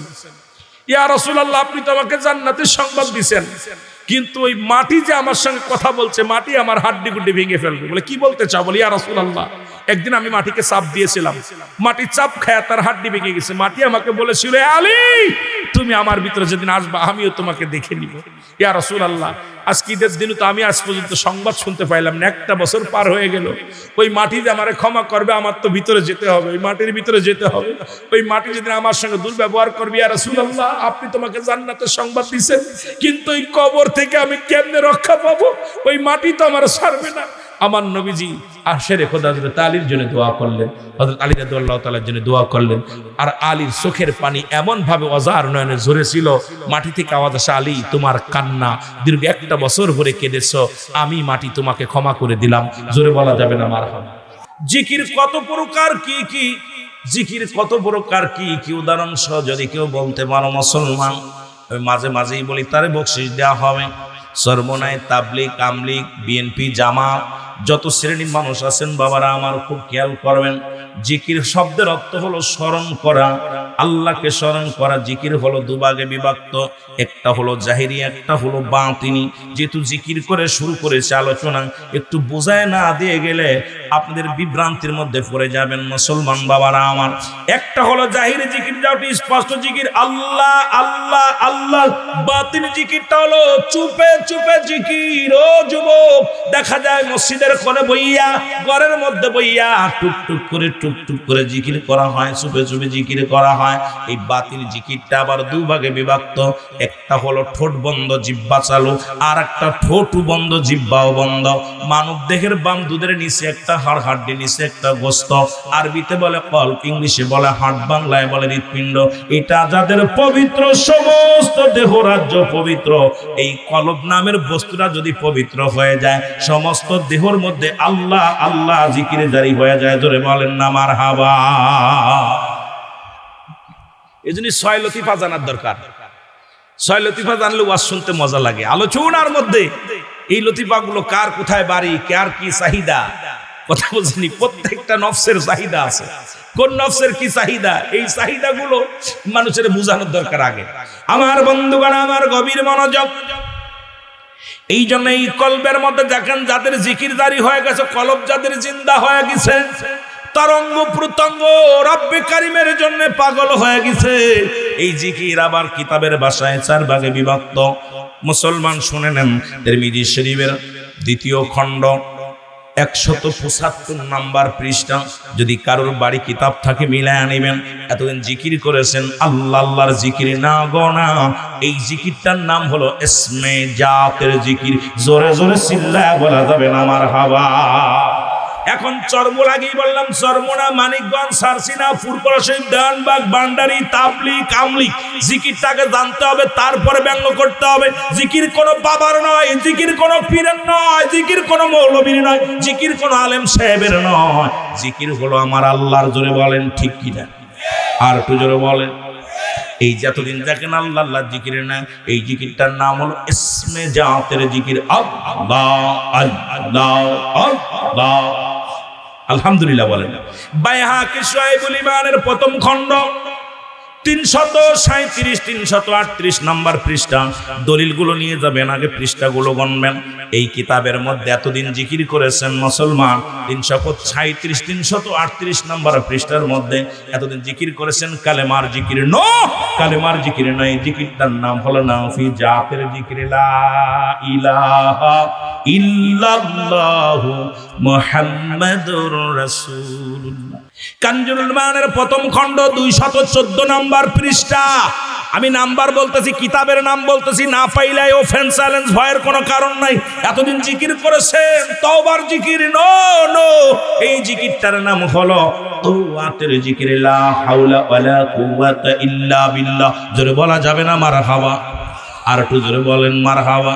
ইয়া রাসূলুল্লাহ আপনি তো আমাকে জান্নাতের সংবাদ দিবেন, কিন্তু ওই মাটি যে আমার সঙ্গে কথা বলছে, মাটি আমার হাড্ডি গুড্ডি ভেঙে ফেলবে। বলে, কি বলতে চাও? বলি, ইয়া রাসূলুল্লাহ একদিন আমি মাটিকে চাপ দিয়েছিলাম, মাটি চাপ খায় তার হাড্ডি ভেঙে গেছে। মাটি আমাকে বলেছিল, আলী তুমি আমার ভিতরে যেদিন আসবা আমিও তোমাকে দেখে নিব। ইয়া রাসূলুল্লাহ আজকে ঈদের দিন তো আমি আজ পর্যন্ত সংবাদ শুনতে পাইলাম না, 1 বছর পার হয়ে গেল। ওই মাটি যে আমারে ক্ষমা করবে, আমার তো ভিতরে যেতে হবে, ওই মাটির ভিতরে যেতে হবে। ওই মাটি যেদিন আমার সঙ্গে দুর্ব্যবহার করবে, ইয়া রাসূলুল্লাহ আপনি তোমাকে জান্নাতের সংবাদ দিয়েছেন, কিন্তু ওই কবর থেকে আমি কেমনে রক্ষা পাবো? ওই মাটি তো আমার ছাড়বে না। আমার নবীজি আর শেরে খোদা হযরত আলীর জন্য দোয়া করলেন, হযরত আলী রাদিয়াল্লাহু তাআলার জন্য দোয়া করলেন। আর আলীর চোখের পানি এমন ভাবে অজার নয়নে ঝরেছিল, মাটি থেকে আওয়াজ আসে, আলী তোমার কান্না দীর্ঘ 1 বছর ধরে কেঁদেছো, আমি মাটি তোমাকে ক্ষমা করে দিলাম। জোরে বলা যাবে না মারহাবা। জিকির কত প্রকার কি জিকির কত প্রকার কি উদাহরণ সহ যদি কেউ বলতে পারো মুসলমান, মাঝে মাঝেই বলি তারে বকশিশ দেওয়া হবে। সর্বনায় তাবলিগ, আমলিগ, বিএনপি, জামাত, যত শ্রেণীর মানুষ আছেন বাবারা আমার খুব খেয়াল করবেন। জিকির শব্দের অর্থ হলো স্মরণ করা, আল্লাহকে স্মরণ করা। জিকির হলো 2 ভাগে বিভক্ত, একটা হলো জাহিরি, একটা হলো বাতিনি। যেহেতু জিকির করে শুরু করেছে আলোচনা, একটু বোঝায় না দিয়ে গেলে আপনাদের বিভ্রান্তির মধ্যে পড়ে যাবেন মুসলমান বাবারা আমার। একটা হলো জাহিরি জিকির, যা হচ্ছে স্পষ্ট জিকির আল্লাহ আল্লাহ আল্লাহ। বাতিল জিকিরটা হলো চুপে চুপে জিকির। ও যুবক, দেখা যায় মসজিদের কোণে বইয়া, ঘরের মধ্যে বইয়া টুকটুক করে জিকির করা হয়, চুপে চুপে জিকির করা হয়। এই বাতিল জিকিরটা আবার দুই ভাগে বিভক্ত। একটা হলো ঠোঁট বন্ধ জিহ্বা চালু, আর একটা ঠোঁট বন্ধ জিহ্বাও বন্ধ। মানব দেহের বাম দুধের নিচে একটা হাড়, হাড্ডি নিচে একটা গোস্ত। আরবিতে বলে কল্ব, ইংলিশে বলে হার্ট, বাংলায় বলে হৃৎপিণ্ড। এটা যাদের পবিত্র, সমস্ত দেহ রাজ্য পবিত্র। এই কলব নামের বস্তুটা যদি পবিত্র হয়ে যায়, সমস্ত দেহর মধ্যে আল্লাহ আল্লাহ জিকিরে জারি হয়ে যায়। জোরে বলেন না মারহাবা। এই জন্য 6 লতিফা জানার দরকার। 6 লতিফা জানলে ওয়াজ শুনতে মজা লাগে। আলোচনার মধ্যে এই লতিফাগুলো কার কোথায় বাড়ি, কার কি চাহিদা, কথা বলছিনি। প্রত্যেকটা নফসের চাহিদা আছে। কোন নফসের কি চাহিদা, এই চাহিদাগুলো মানুষের বোঝানোর দরকার আগে। আমার বন্ধুগণ, আমার গভীর মনোযোগ। এই জন্য এই কলবের মধ্যে দেখেন, যাদের জিকির জারি হয়ে গেছে, কলব যাদের জিন্দা হয়ে গেছে, তরঙ্গ প্রত্যঙ্গ রব্বে কারিমের জন্য পাগল হয়ে গেছে। এই জিকির আবার কিতাবের ভাষায় 4 ভাগে বিভক্ত। মুসলমান শুনে নেন, তিরমিজি শরীফের 2য় খণ্ড 175 নাম্বার পৃষ্ঠা। যদি কারোর বাড়ি কিতাব থাকে মিলায় নেবেন। এতদিন জিকির করেছেন আল্লাহ, আল্লাহর জিকির না গোনা। এই জিকিরটার নাম হলো ইসমে জাতের জিকির। জোরে জোরে চিল্লায় বলা যাবে না মারহাবা। এখন চরমোলাগি বললাম, চরমোনা, মানিকগঞ্জ, সারসিনা, ফুরপুরা শরীফ, দেওয়ানবাগ, বান্ডারি, তাবলি, কামলি। জিকিরটাকে জানতে হবে, তারপরে ব্যঙ্গ করতে হবে। জিকির কোনো বাবার নয়, জিকির কোনো পীরের নয়, জিকির কোনো মৌলবীর নয়, জিকির কোনো আলেম সাহেবের নয়। জিকির হলো আমার আল্লাহর। জোরে বলেন ঠিক কিনা, আর একটু জোরে বলেন। এই যতদিন দেখেন আল্লাহ আল্লাহ জিকির না, এই জিকিরটার নাম হলো ইসমে জাতের জিকির। আল্লাহ আল্লাহ আল্লাহ। আলহামদুলিল্লাহ বলেন। বাইহাকি শুআইবুল ঈমানের 1ম খণ্ড 337 338 নাম্বার পৃষ্ঠা। দলিলগুলো নিয়ে যাবেন, আগে পৃষ্ঠাগুলো গণবেন। এই কিতাবের মধ্যে এতদিন জিকির করেছেন মুসলমান 337 338 নাম্বার পৃষ্ঠার মধ্যে এতদিন জিকির করেছেন কালেমার জিকির। নো, কালেমার জিকির নয়। জিকিরটার নাম হলো নাফি জাতের জিকির। লা ইলাহা ইল্লাল্লাহু মুহাম্মাদুর রাসূলুল্লাহ। কানজুল মানের 1ম খণ্ড 214 নাম্বার পৃষ্ঠা। আমি নাম্বার বলতেছি, কিতাবের নাম বলতেছি। না পাইলে অফেন্স, চ্যালেঞ্জ, ভয়ের কোনো কারণ নাই। এতদিন জিকির করেছেন, তওবার জিকির। নো নো, এই জিকিরটার নাম হলো তাওয়াতের জিকির। লা হাওলা ওয়ালা কুওয়াতা ইল্লা বিল্লাহ। জোরে বলা যাবে না মারহাবা, আর একটু জোরে বলেন মারহাবা।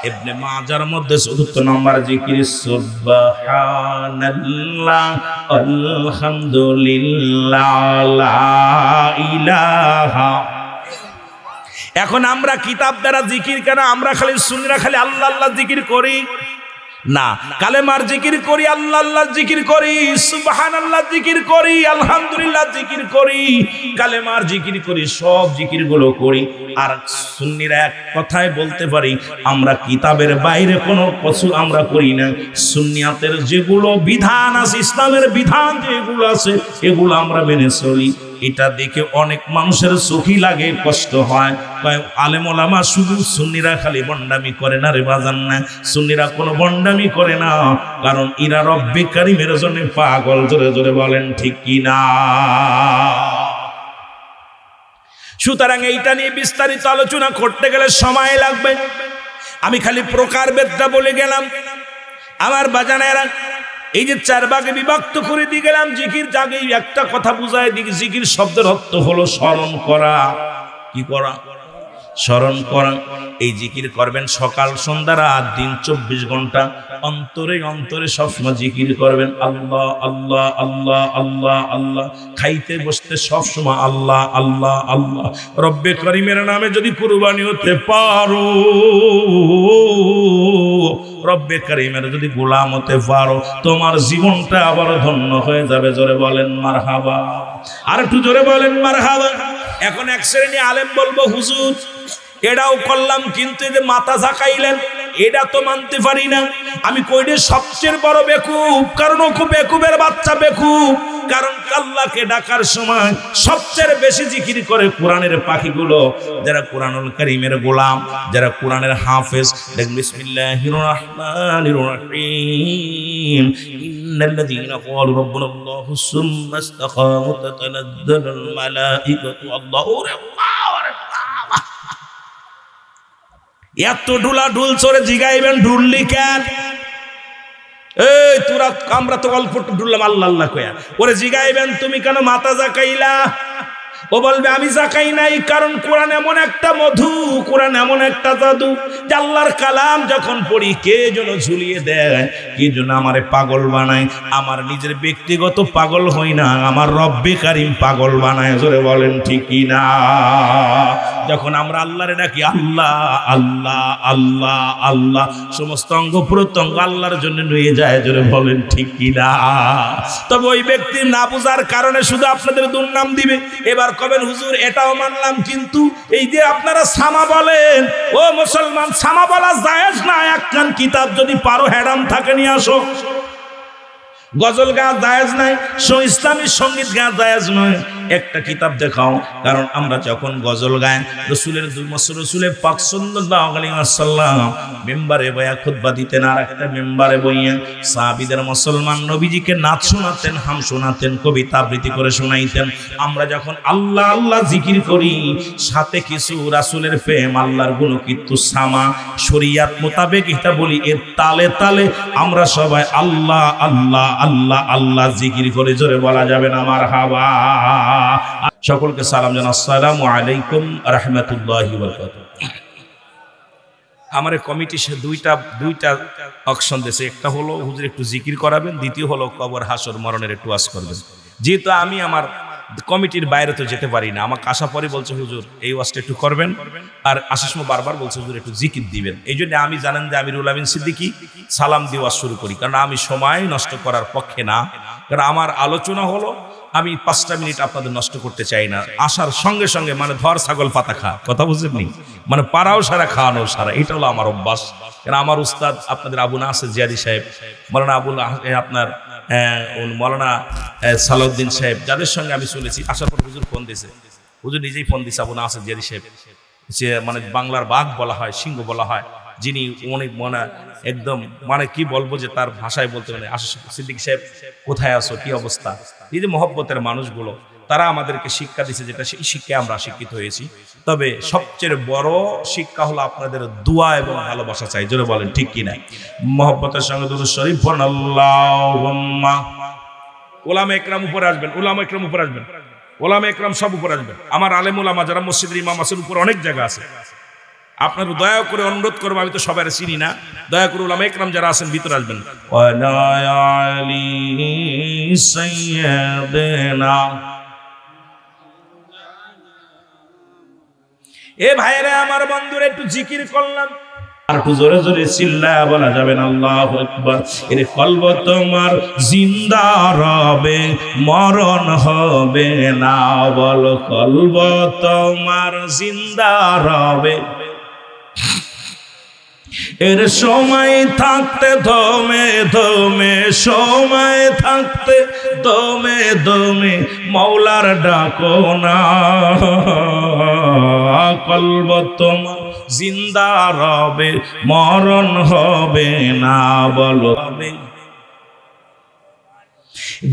ইবনে মাজার মধ্যে 4th নম্বর জিকির সুবহানাল্লাহ আলহামদুলিল্লাহ লা ইলাহা। এখন আমরা কিতাব দ্বারা জিকির কেন? আমরা খালি সুন্নিরা খালি আল্লাহ আল্লাহ জিকির করি না, কালেমার জিকির করি, আল্লাহ আল্লাহ জিকির করি, সুবহানাল্লাহ জিকির করি, আলহামদুলিল্লাহ জিকির করি, কালেমার জিকির করি, সব জিকিরগুলো করি। আর সুন্নিরা এক কথায় বলতে পারি, আমরা কিতাবের বাইরে কোনো কিছু আমরা করি না। সুন্নিয়াতের যেগুলো বিধান আছে, ইসলামের বিধান যেগুলো আছে, এগুলো আমরা মেনে চলি। এটা দেখে অনেক মানুষের চোখই লাগে, কষ্ট হয়। আলেম ওলামা শুধু সুন্নিরা খালি বন্ডামি করে না রে বাজান না, সুন্নিরা কোনো বন্ডামি করে না, কারণ ইরা রব্বে কারিমের জন্য পাগল। জোরে জোরে বলেন ঠিক কি না? সুতরাং এইটা নিয়ে বিস্তারিত আলোচনা করতে গেলে সময় লাগবে। আমি খালি প্রকারভেদটা বলে গেলাম। আমার বাজানেরা, এই যে 4 ভাগে বিভক্ত করে দিয়ে গেলাম জিকির, জাগে একটা কথা বুঝায় দিই। জিকির শব্দের অর্থ হলো স্মরণ করা। কি করা? স্মরণ করা। এই জিকির করবেন সকাল সন্ধ্যা রাত দিন 24 ঘন্টা অন্তরে অন্তরে সবসময় জিকির করবেন। আল্লাহ আল্লাহ আল্লাহ আল্লাহ আল্লাহ। খাইতে বসতে সবসময় আল্লাহ আল্লাহ আল্লাহ। রব্বে করিমের নামে যদি কুরবানি হতে পারো, রব্বে করিমের যদি গোলাম হতে পারো, তোমার জীবনটা আবার ধন্য হয়ে যাবে। জোরে বলেন মারহাবা, আর একটু জোরে বলেন মারহাবা। এখন এক শ্রেণী আলেম বলবো, হুজুর এটাও করলাম, কিন্তু এই যে মাথা ঝাঁকাইলেন, এটা তো মানতে পারি না। আমি কইলে সবচেয়ে বড় বেকুব, কারণ ও বেকুবের বাচ্চা বেকুব। কারণ আল্লাহকে ডাকার সময় সবচেয়ে বেশি জিকির করে কোরআনের পাখিগুলো, যারা কোরআনুল কারীমের গোলাম, যারা কোরআনের হাফেজ। দেখুন, বিসমিল্লাহির রহমানির রহিম, ইন্নাল্লাযীনা ক্বালু রাব্বুনাল্লাহু সুম্মা ইসতাকামু তাতানাজ্জালুল মালাঈকাতু আল্লাহু এত ডুলা ডুল চড়ে জিগাইবেন ডুললি কেন? এই তোরা, আমরা তো অল্প ডুললাম আল্লাহ আল্লাহ কয়া, ওরে জিগাইবেন তুমি কেন মাথা জাকাইলা? ও বলবে আমি জাকাই নাই, কারণ কোরআন এমন একটা মধু, কোরআন এমন একটা জাদু, যে আল্লাহর কালাম যখন পড়ি কে যেন ঝুলিয়ে দেয়, কে যেন আমারে পাগল বানায়। আমার নিজের ব্যক্তিগত পাগল হই না, আমার রব্বে কারিম পাগল বানায়। জোরে বলেন ঠিক কি না? যখন আমরা আল্লাহরে ডাকি আল্লাহ আল্লাহ আল্লাহ আল্লাহ, সমস্ত অঙ্গ প্রত্যঙ্গ আল্লাহর জন্য নিয়ে যায়। জোরে বলেন ঠিক কি না? তবে ওই ব্যক্তি না বুঝার কারণে শুধু আপনাদের দুর্নাম দিবে। এবার কবেন হুজুর এটাও মানলাম, কিন্তু এই যে আপনারা সামা বলেন, ও মুসলমান, সামা বলা জায়েজ না। একখান কিতাব যদি পারো হেডাম থাকে নিয়ে আসো। গজল গাওয়া জায়েজ নাই, ইসলামী সঙ্গীত গাওয়া জায়েজ নয়। একটা কিতাব দেখাও। কারণ আমরা যখন গজল গাই, রসুলের পাক সাল্লাল্লাহু আলাইহি ওয়াসাল্লাম মেম্বারে বয়া খুতবা দিতেন, আর একটা মেম্বারে বইয়া সাহাবীদের মুসলমান নবীজিকে নাচ শোনাতেন, হাম শোনাতেন, কবিতা আবৃত্তি করে শোনাইতেন। আমরা যখন আল্লাহ আল্লাহ জিকির করি, সাথে কিছু রাসূলের প্রেম, আল্লাহর গুণকীর্তু সামা শরীয়ত মোতাবেক এটা বলি, এর তালে তালে আমরা সবাই আল্লাহ আল্লাহ আল্লাহ আল্লাহ জিকির করে। জোরে বলা যাবে না মারহাবা? সকলকে সালাম জানাই, আসসালামু আলাইকুম রাহমাতুল্লাহি ওয়া বারাকাতুহু। আমার কমিটি সে দুইটা অকশন দিয়েছে। একটা হলো হুজুর একটু জিকির করাবেন, দ্বিতীয় হলো কবর হাসর মরণের একটু ওয়াজ করবেন। যেহেতু আমি আমার কমিটির বাইরে তো যেতে পারি না, আমাকে আশা পরে বলছে হুজুর এই ওয়াজটা একটু করবেন, আর আসার সময় বারবার বলছে হুজুর একটু জিকির দিবেন। এই জন্য আমি জানেন যে আমিরুল আমিন সিদ্দিকী সালাম দিয়ে ওয়াজ শুরু করি, কারণ আমি সময় নষ্ট করার পক্ষে না। কারণ আমার আলোচনা হলো, আমি 5টা মিনিট আপনাদের নষ্ট করতে চাই না। আসার সঙ্গে সঙ্গে মানে ধর ছাগল পাতা খা, কথা বুঝেননি, মানে পাড়াও সারা খাওয়ানো সারা, এটা হলো আমার অভ্যাস। কারণ আমার উস্তাদ আপনাদের আবু নাসির জিয়াদি সাহেব, মৌলানা আপনার মৌলানা সালাউদ্দিন সাহেব, যাদের সঙ্গে আমি চলেছি, আসার পর হুজুর ফোন দিয়েছে, হুজুর নিজেই ফোন দিয়েছে, আবু নাসির জিয়াদি সাহেব, যে মানে বাংলার বাঘ বলা হয়, সিংহ বলা হয়, যিনি অনেক মানে একদম মানে কি বলবো যে তার ভাষায় বলতে মানে, সিদ্দিকী সাহেব কোথায় আছো, কি অবস্থা। এই যে মহব্বতের মানুষগুলো, তারা আমাদেরকে শিক্ষা দিচ্ছে, যেটা সেই শিক্ষায় আমরা শিক্ষিত হয়েছি। তবে সবচেয়ে বড় শিক্ষা হলো আপনাদের দোয়া এবং ভালোবাসা চাই। জোরে বলেন ঠিক কি না? মহব্বতের সঙ্গে দুরূদ শরীফ পড়ুন। আল্লাহুম্মা। উলামা ইকরাম উপরে আসবেন, উলামা ইকরাম উপরে আসবেন, উলামা ইকরাম সব উপরে আসবেন। আমার আলেম উলামা যারা মসজিদের ইমাম আছেন, উপরে অনেক জায়গা আছে। আপনারা দয়া করে অনুরোধ করবো, আমি তো সবাই চিনি না, দয়া করে উলামা ইকরাম যারা আছেন ভিতরে আসবেন। এ ভাইরা আমার বন্ধুরা, একটু জিকির করলাম, আর একটু জোরে জোরে চিল্লায়া বলা যাবে না আল্লাহু আকবার। এর কলব তোমার জিন্দা রবে, মরণ হবে না, বল কলব তোমার জিন্দা রবে। এর সময় থাকতে দমে দমে, সময় থাকতে দমে দমে মৌলার ডাকো না, কলব তোমার জিন্দা রবে, মরণ হবে না, বলো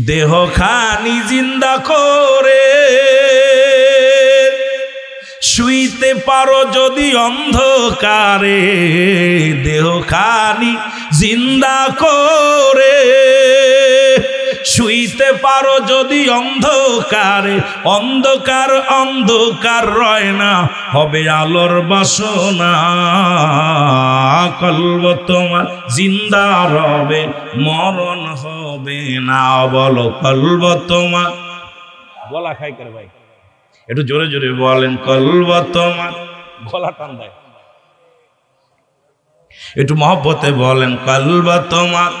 দেহ খানি জিন্দা করে শুইতে পারো যদি অন্ধকারে, দেহ খানি জিন্দা করে শুইতে পারো যদি অন্ধকারে, অন্ধকার অন্ধকার রয় না, হবে আলোর বাসনা, কলব তোমার জিন্দা রবে, মরণ হবে না, বলো কলব তোমার। গলা খাই করে ভাই, একটু জোরে জোরে বলেন, কলব তোমার। গলা টান দেয়, একটু মহব্বতে বলেন, কলব তোমার।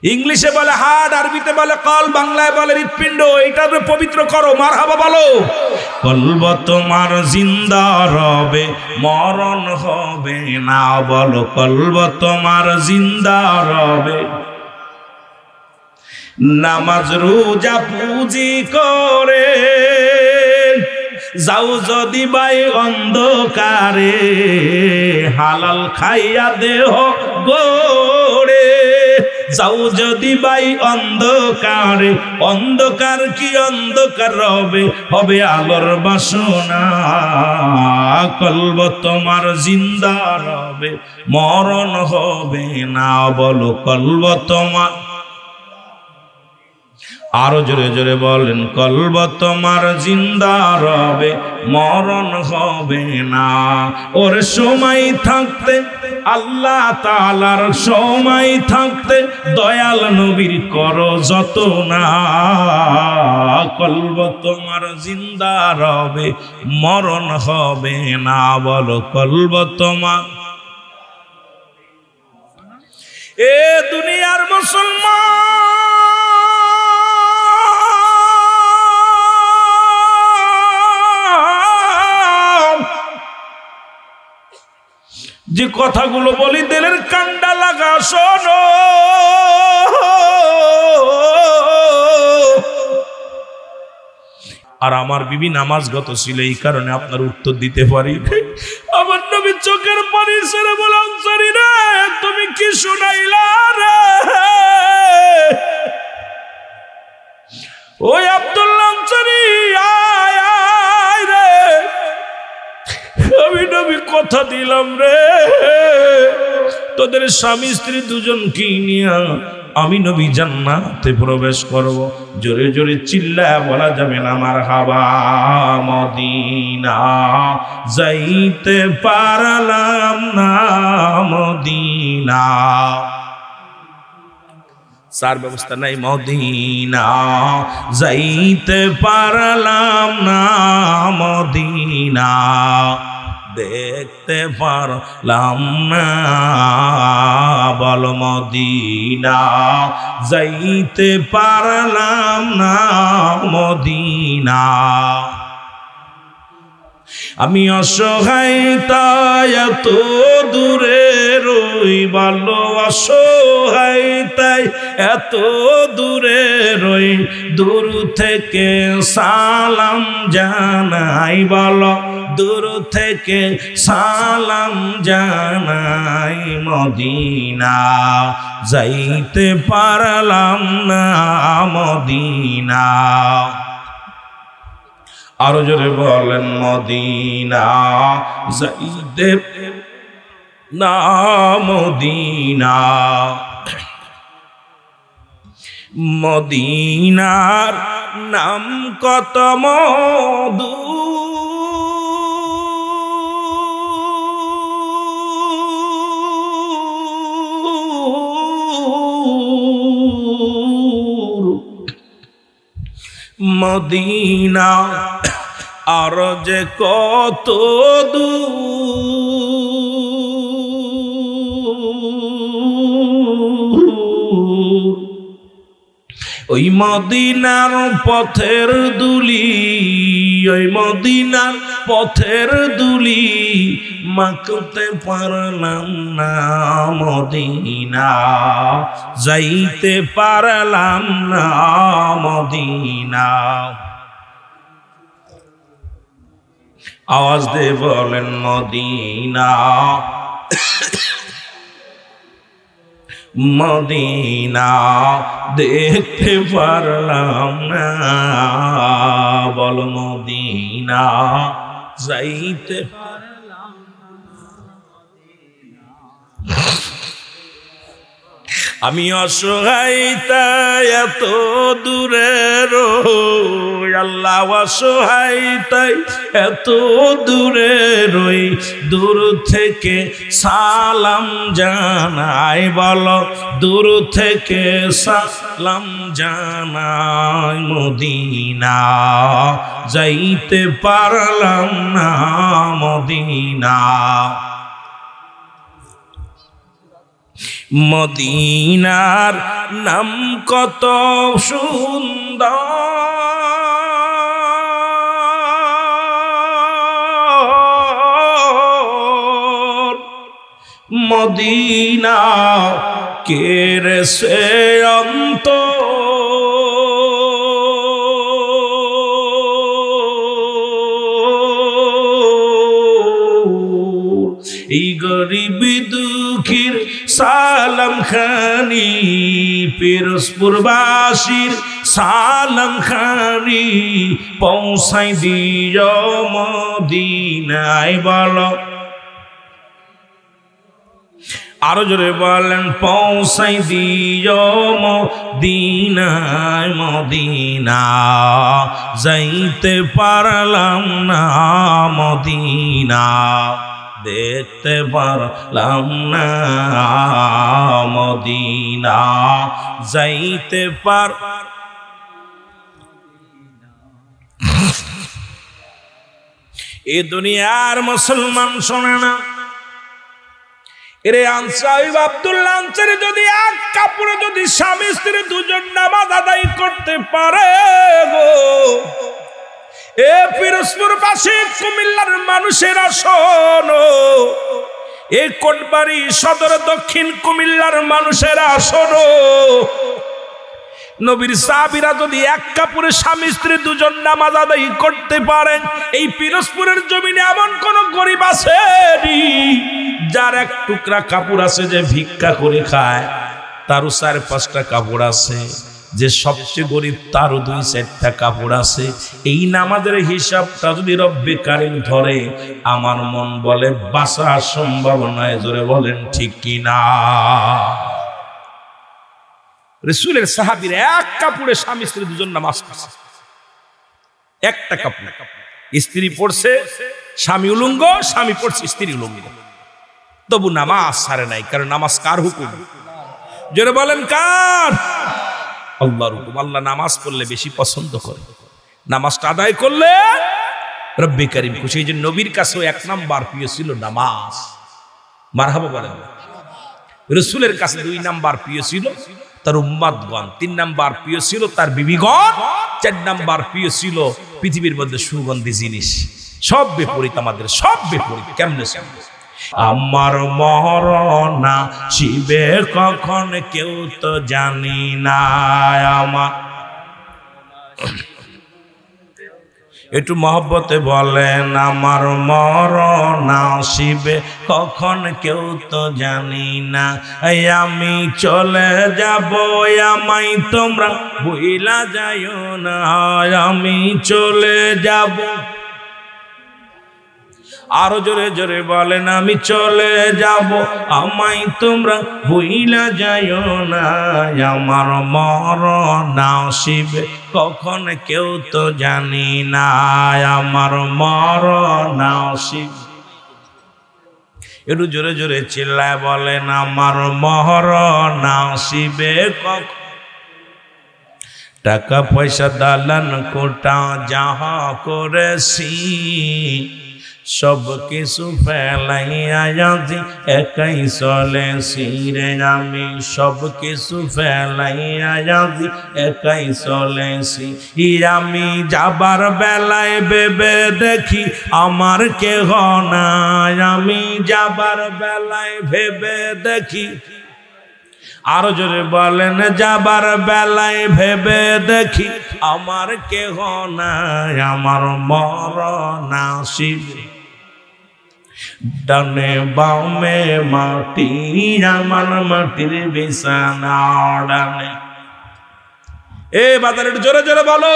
ইংলিশে বলে হার্ট, আরবিতে বলে কল, বাংলায় বলে হৃৎপিণ্ড। এইটাকে পবিত্র করো, মারহাবা বলো। কলব তোমার জিন্দা রবে, মরণ হবে না, বলো কলব তোমার জিন্দা রবে। নামাজ রোজা পুঁজি করে যাও যদি বাই অন্ধকারে, হালাল খাইয়া দেহ গোড়ে যাও যদি বাই অন্ধকারে, অন্ধকার কি অন্ধকার রবে, হবে আলোর বাসনা। কলব তোমার জিন্দা রবে, মরণ হবে না, বলো কলব তোমার। আরো জোরে জোরে বলেন, কলব তোমার জিন্দা রবে, মরণ হবে না। ওর সময় থাকতে আল্লাহ তাআলার সময় থাকতে দয়াল নবীর করো যত না। কলব তোমার জিন্দা রবে, মরণ হবে না, বলো কলব তোমার। এ দুনিয়ার মুসলমান, যে কথাগুলো বলি দিলের কান্ডা লাগা শোনো। আর আমার বিবি নামাজগত ছিল, এই কারণে আপনার উত্তর দিতে পারি। আমার নবী চোখের পানি ছেড়ে বললাম, সরি রে, তুমি কি শুনাইলা রে? ওই আব্দুল্লাহ আনসারী, আয় আয় রে, আমি নবী কথা দিলাম রে, তোদের স্বামী স্ত্রী দুজনকে নিয়ে আমি নবী জান্নাতে প্রবেশ করব। জোরে জোরে চিল্লায়া বলা যাবে না মারহাবা। মদিনা যাইতে পারলাম না, মদিনা সার ব্যবস্থা নাই, মদিনা যাইতে পারলাম না, মদিনা দেখতে পারলাম না, বল মদিনা যাইতে পারলাম না, মদিনা। আমি অসহায় তাই এত দূরে রই, ভালো অসহায় তাই এত দূরে রই, দূর থেকে সালাম জানাই, বলো দূর থেকে সালাম জানাই, মদিনা যাইতে পারলাম না, মদিনা। আরো জোরে বলেন, মদিনা যাইতে না, মদিনা। মদিনার নাম কত মধু, মদিনা আর যে কত দূর, ওই মদিনার পথের দুলি, ওই মদিনার পথের দুলি মাখতে পারলাম না, মদিনা যাইতে পারলাম না, মদিনা। আওয়াজ দিয়ে বলেন, মদিনা মদিনা দেখতে পারলাম না, বল মদিনা যাইতে পারলাম না। আমি অসহায় তাই এত দূরে রই, আল্লাহ অসহায় তাই এত দূরে রই, দূর থেকে সালাম জানাই, বলো দূর থেকে সালাম জানাই, মদিনা যাইতে পারলাম না, মদিনা। মদিনার নাম কত সুন্দর, মদিনা কেড়েছে অন্তর। এই গরিব দুঃখীর সালাম খানি, পিরোজপুরবাসীর সালাম খানি পৌঁছাই দিও মদিনায়। বলো আরো জোরে বলেন, পৌঁছাই দিও মদিনায়। মদিনা যাইতে পারলাম না, মদিনা দেখতে পারলাম না, মদিনা যাইতে পার। এ দুনিয়ার মুসলমান শোনে না। এরে আনসাইব আব্দুল্লাহ আনসারী যদি এক কাপড়ে যদি স্বামী স্ত্রী দুজন নামাজ আদায় করতে পারে গো, এ পিরোজপুরবাসী কুমিল্লার মানুষেরা শোনো, এই কোটবাড়ি সদর দক্ষিণ কুমিল্লার মানুষেরা শোনো, নবীর সাহাবীরা যদি এক কাপড়ে স্বামী স্ত্রী দুজন নামাজ আদায় করতে পারেন, এই পিরোজপুরের জমিনে এমন কোন গরিব আছে যার এক টুকরা কাপড় আছে যে ভিক্ষা করে খায়? তারও 4-5টা কাপড় আছে। যে সবচেয়ে গরিব তারও 2-4টা কাপড় আছে। এই নামাজের হিসাবটা যদি রব্বে কারিম ধরে, আমার মন বলে বাঁচা সম্ভব নয়। জোরে বলেন ঠিক কিনা? রাসূলের সাহাবীরা এক কাপড়ে স্বামী স্ত্রী দুজন নামাজ পড়ছে, একটা কাপড়। স্ত্রী পড়ছে, স্বামী উলঙ্গ, স্বামী পড়ছে, স্ত্রী উলঙ্গ, তবু নামাজ ছাড়ে নাই। কারণ নামাজ কার হুকুম? জোরে বলেন কার? আল্লাহর হুকুম। আল্লাহ নামাজ পড়লে বেশি পছন্দ করে, নামাজটা আদায় করলে রব্বে কারিম খুশি। এই যে নবীর কাছেও 1 নাম্বার প্রিয় ছিল নামাজ। মারহাবা বলেন। রাসূলের কাছে 2 নাম্বার প্রিয় ছিল তার উম্মতগণ, 3 নাম্বার প্রিয় ছিল তার বিবিগণ, 4 নাম্বার প্রিয় ছিল পৃথিবীর মধ্যে সুগন্ধি জিনিস। সব বিপরীত, আমাদের সব বিপরীত। কেমনে? আমার মরণ শিবে কখন কেউ তো জানি না। আমার একটু মহব্বতে বলেন, আমার মরণ শিবে কখন কেউ তো জানি না। আমি চলে যাব, আমায় তোমরা ভুইলা যাইও না। আমি চলে যাব। আরো জোরে জোরে বলেন, আমি চলে যাব, আমায় তোমরা ভুইলা যাইও না। আমার মরণ আসিবে কখন কেউ তো জানি না। আমার মরণ আসিবে। একটু জোরে জোরে চিল্লায় বলেন, আমার মরণ আসিবে কখন। টাকা পয়সা দালান কোটা যাহা করেছি, সব কিছু ফেলাইয়া আজি একাই চলেছি রে। আমি সব কিছু ফেলাইয়া আজি একাই চলেছি। আমি যাবার বেলায় ভেবে দেখি আমার কেহ নাই। আমি যাবার বেলায় ভেবে দেখি। আরো জোরে বলেন, যাবার বেলায় ভেবে দেখি আমার কেহ নাই। আমার মরণ আসিবে ডানে বামে মাটি, আমার মাটির বিছানা ডানে। এ বাজার একটু জোরে জোরে বলো,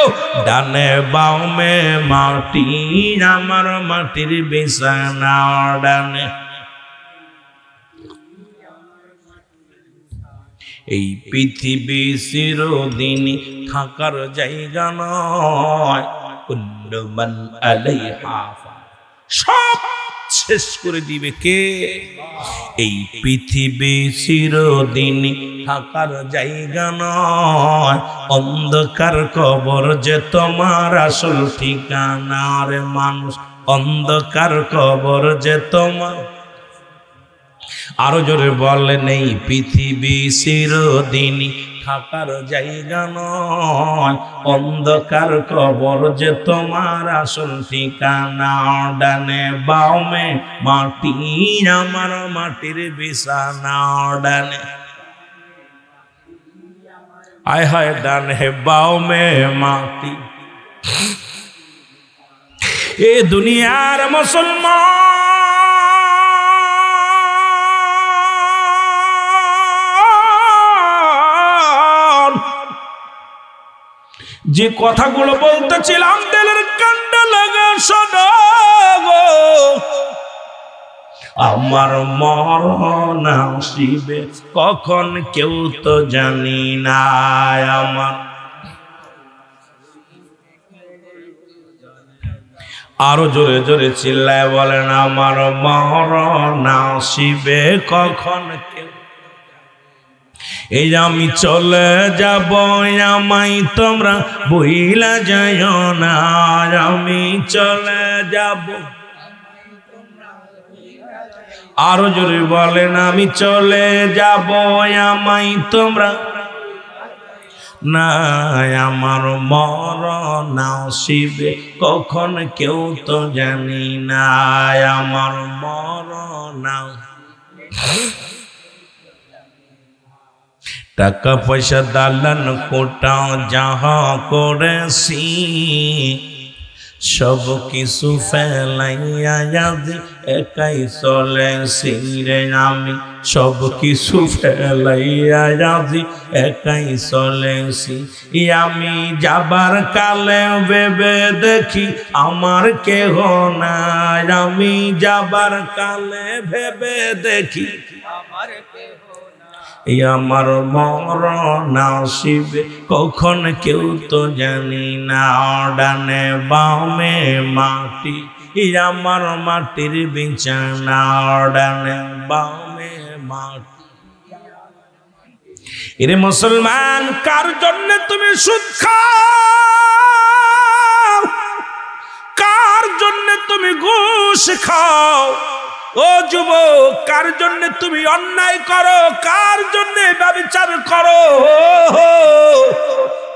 ডানে বামে মাটি, আমার মাটির বিছানা ডানে। এই পৃথিবী চিরদিনই থাকার জায়গা নয়। কুল্লু মান আলাইহা ফান, সব শেষ করে দিবে কে? এই পৃথিবী চিরদিনই থাকার জায়গা নয়। অন্ধকার কবর যে তোমার আসল ঠিকানা রে মানুষ। অন্ধকার কবর যে তোমার আরো জোরে বলেন, এই পৃথিবী চিরদিনই থাকার জায়গা নয়, অন্ধকার কবর যে তোমার আসল ঠিকানা। ডানে বামে মাটি আমার মাটির বিছানা, ডানে আয় হায় ডানে বামে মাটি। এ দুনিয়ার মুসলমান, যে কথাগুলো বলতেছিলাম দিলের কান্ডা লাগা শোনো গো। আমার মরণ আসিবে কখন কেউ তো জানি না, আমার আরো জোরে জোরে চিল্লায় বলেন, আমার মরণ আসিবে কখন কেউ। এই আমি চলে যাব, আমায় তোমরা বইলা যাইও না, আমি চলে যাব। আরো জোরে বলেন, আমি চলে যাব, আমায় তোমরা না, আমার মরণ আসিবে কখন কেউ তো জানি না, আমার মরণ। টাকা পয়সা দালান কোটা যাহা করেছি, সব কিছু ফেলাইয়া যদি একাই চলেছি রে আমি, সব কিছু ফেলাইয়া যদি একাই চলেছি। আমি যাবার কালে ভেবে দেখি আমার কেহ নাই, আমি যাবার কালে ভেবে দেখি আমার কেহ। আমার মরণ আসিবে কখন কেউ তো জানি না, ডানে বামে মাটি আমার মাটির বিছানা, ডানে বামে মাটি। এরে মুসলমান, কার জন্য তুমি সুদ খাও, কার জন্য তুমি ঘুষ খাও? ও যুবক, কার জন্য তুমি অন্যায় করো, কার জন্য ব্যভিচার করো?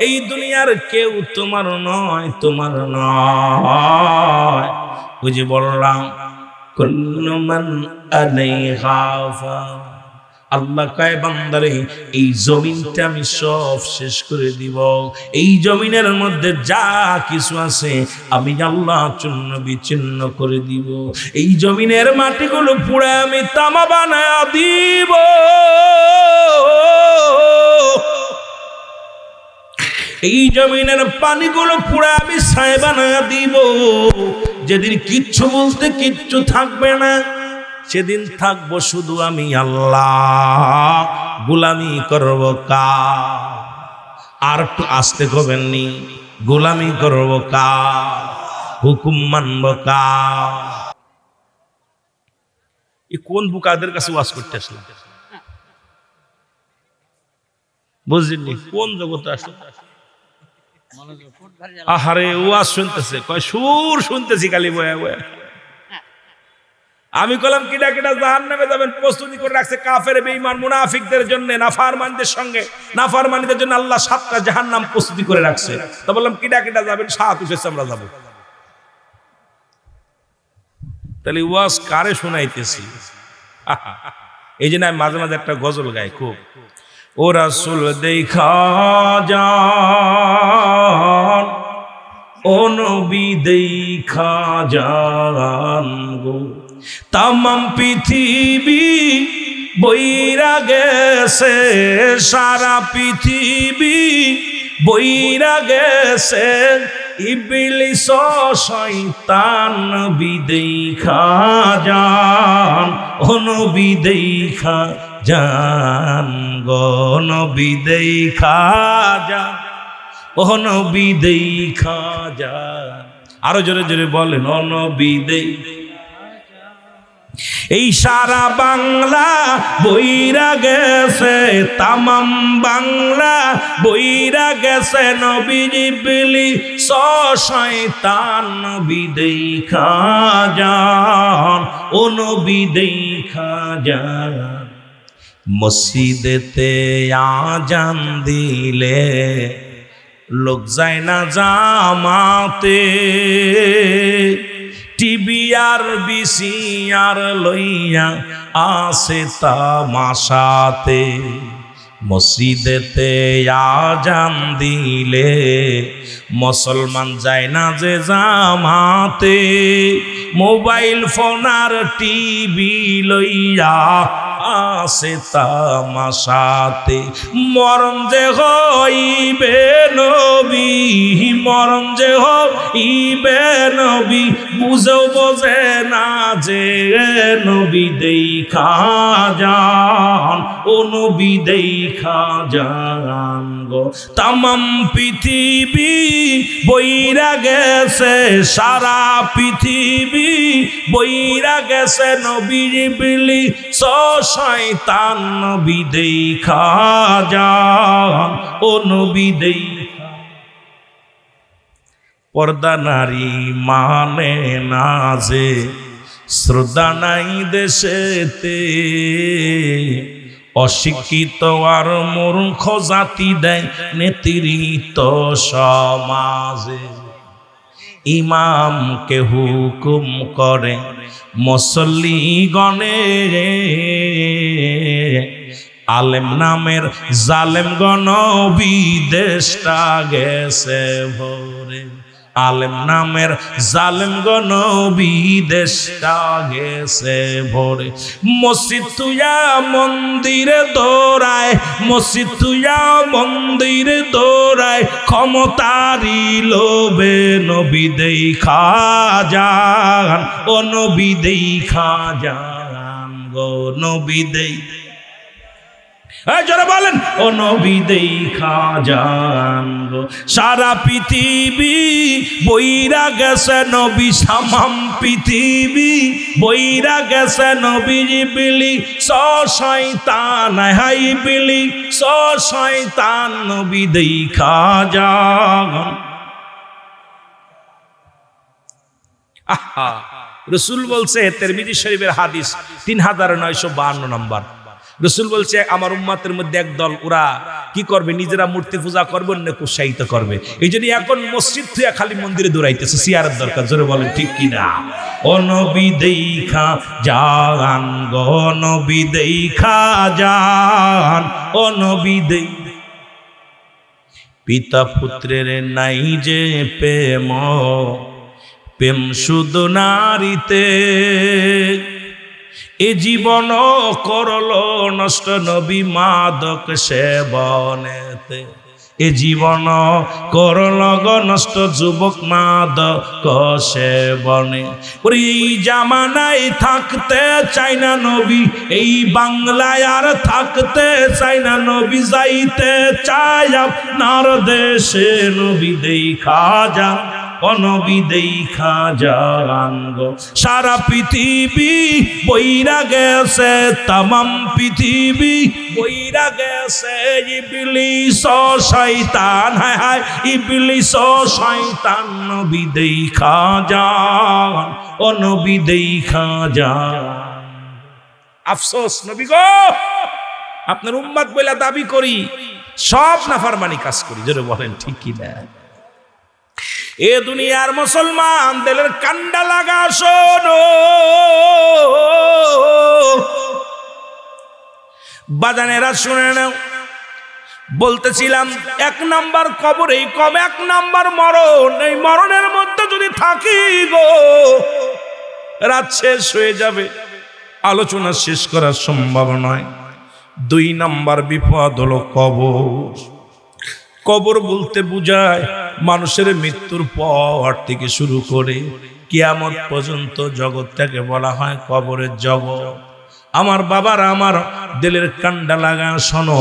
এই দুনিয়ার কেউ তোমার নয়, তোমার নয়। বুঝে বললাম, কুল্লু মান আলাইহা ফান। আল্লাহ কয় বান্দারে, এই জমিনটা আমি সব শেষ করে দিব, এই জমিনের মধ্যে যা কিছু আছে আমি আল্লাহ চূর্ণ বিচ্ছিন্ন করে দিব, এই জমিনের মাটিগুলো পুড়ে আমি তামা বানায়া দিব, এই জমিনের পানিগুলো পুড়ে আমি ছাই বানায়া দিব। যেদিন কিচ্ছু বলতে কিচ্ছু থাকবে না, সেদিন থাকবো শুধু আমি আল্লাহ, গোলামি করব কার? আর একটু আসতে কবেননি, গোলামি করব কার? হুকুম মানব কার? কোন বুকাদের কাছে ওয়াজ করতে আসলাম? বুঝলি কোন জগতে আসলো? আহারে ওয়াজ শুনতেছে, কয় সুর শুনতেছি খালি বয়া বয়া। আমি কলাম কিডা কিডা জাহান্নামে যাবেন প্রস্তুতি করে রাখছে কাফের বেঈমান মুনাফিকদের জন্য, নাফরমানদের সঙ্গে নাফরমানীদের জন্য আল্লাহ 7টা জাহান্নাম প্রস্তুতি করে রাখছে। তো বললাম কিডা কিডা যাবেন? 7 উঠেছে, আমরা যাব। তাহলে ওয়াজ কারে শোনাইতেছি? এই জন্য আমি মাঝে মাঝে একটা গজল গাই খুব, ও রাসূল দেখা যান, ও নবী দেখা যান গো, তামাম পৃথিবী বইরা গেছে, সারা পৃথিবী বইরা গেছে, ইবলিস শয়তান নবী দেখা যান, ও নবী দেখা যান গো, নবী দেখা যান, ও নবী দেখা যান। আরো জোরে জোরে বলেন, ও নবী দেখা। এই সারা বাংলা বইরা গেছে, তামাম বাংলা বইরা গেছে, নবীজি বিলি শয়তান নবী দেখা যান, ও নবী দেখা যান। মসজিদেতে আজান দিলে লোক যায় না জামাতে, টিভি আর বিসি আর লইয়া আসে তামাশাতে। মসজিদেতে আজান দিলে মুসলমান যায় না যে জামাতে, মোবাইল ফোন আর টিভি লইয়া আসে তামাশাতে। মরণ যে হইবে নবী, মরণ যে হইবে নবী, বুঝেও বোঝে না যে নবী দেখা যান, ও নবী দেখা যান গো। তামাম পৃথিবী বইরা গেছে, সারা পৃথিবী বইরা গেছে, নবী বিলি শয়তান নবী দেখা যান, ও নবী দেখা। পর্দা নারী মানে না যে, শ্রদ্ধা নাই দেশেতে, অশিক্ষিত আর মূর্খ জাতি দেয় নেতৃত্ব সমাজে। ইমামকে হুকুম করে মুসল্লি গণে, আলেম নামের জালেম গণ বিদেশটা গেছে ভরে, আলেম নামের জালেম গণ বিদেশটা গেছে ভরে। মসজিদ তুইয়া মন্দিরে দৌড়ায়, মসজিদ তুইয়া মন্দিরে দৌড়ায়, ক্ষমতারি লোভে নবী দেখা যান, ও নবী দেখা যান গো, নবী দেখা। যারা বলেন ও নবী দেখা যান গো। সারা পৃথিবী বইরা গেছে নবী, সামাম পৃথিবী বইরা গেছে, নবী বিলি শয়তান, হাই বিলি শয়তান নবী দেখা যান। আহা, রাসূল বলছে, তিরমিজি শরীফের হাদিস 3952 নম্বর, রাসূল বলছে আমার উম্মতের মধ্যে একদল, ওরা কি করবে, নিজেরা মূর্তি পূজা করবে, অন্যকে উৎসাহিত করবে। এই জন্য এখন মসজিদ থেকে খালি মন্দিরে দৌড়াইতেছে, সিয়ারের দরকার। জোরে বলেন ঠিক কিনা? ও নবী দেখা যান গো, নবী দেখা যান, ও নবী দেখা। পিতা পুত্রের নাই যে প্রেম, প্রেম শুধু নারীতে, এ জীবন করল নষ্ট নবী মাদক সেবনেতে, এ জীবন করল নষ্ট যুবক মাদক সেবনে। এই জামানায় থাকতে চাই না নবী, এই বাংলায় আর থাকতে চাই না নবী, যাইতে চাই আপনার দেশে, নবী দেখা যান, ও নবী দেখা যান গো। সারা পৃথিবী বইরা গেছে, তামাম পৃথিবী বইরা গেছে, ইবলিস শয়তান, হায় হায় ইবলিস শয়তান নবী দেখা যান, ও নবী দেখা যান। আফসোস নবী গো, আপনার উম্মত বলে দাবি করি, সব নাফরমানি কাজ করি। জোরে বলেন ঠিক কি না? এ দুনিয়ার মুসলমান দিলের কান্ডা লাগা শোনো, বাজানেরা শুনে নাও। বলতেছিলাম 1 নাম্বার কবর, এই কবে 1 নাম্বার মরণ, এই মরণের মধ্যে যদি থাকি গো, রাত শেষ হয়ে যাবে, আলোচনা শেষ করা সম্ভব নয়। 2 নাম্বার বিপদ হলো কবর। কবর বলতে বুঝায় মানুষের মৃত্যুর পর থেকে শুরু করে কিয়ামত পর্যন্ত জগৎটাকে বলা হয় কবরের জগৎ। আমার বাবারা, আমার দিলের কান্ডা লাগা শোনো,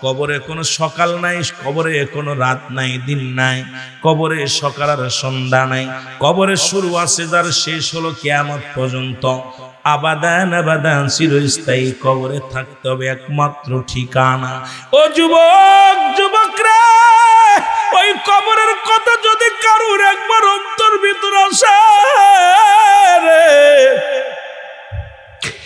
কবরে কোনো সকাল নাই, কবরে কোনো রাত নাই, দিন নাই, কবরে সকাল আর সন্ধ্যা নাই। কবরে শুরু আছে যার, শেষ হলো কিয়ামত পর্যন্ত। আবাদান আবাদান চিরস্থায়ী কবরে থাকতে হবে একমাত্র ঠিকানা। ও যুবক, যুবকরা, ওই কবরের কথা যদি কারুর একবার অন্তর ভিতর আসে রে,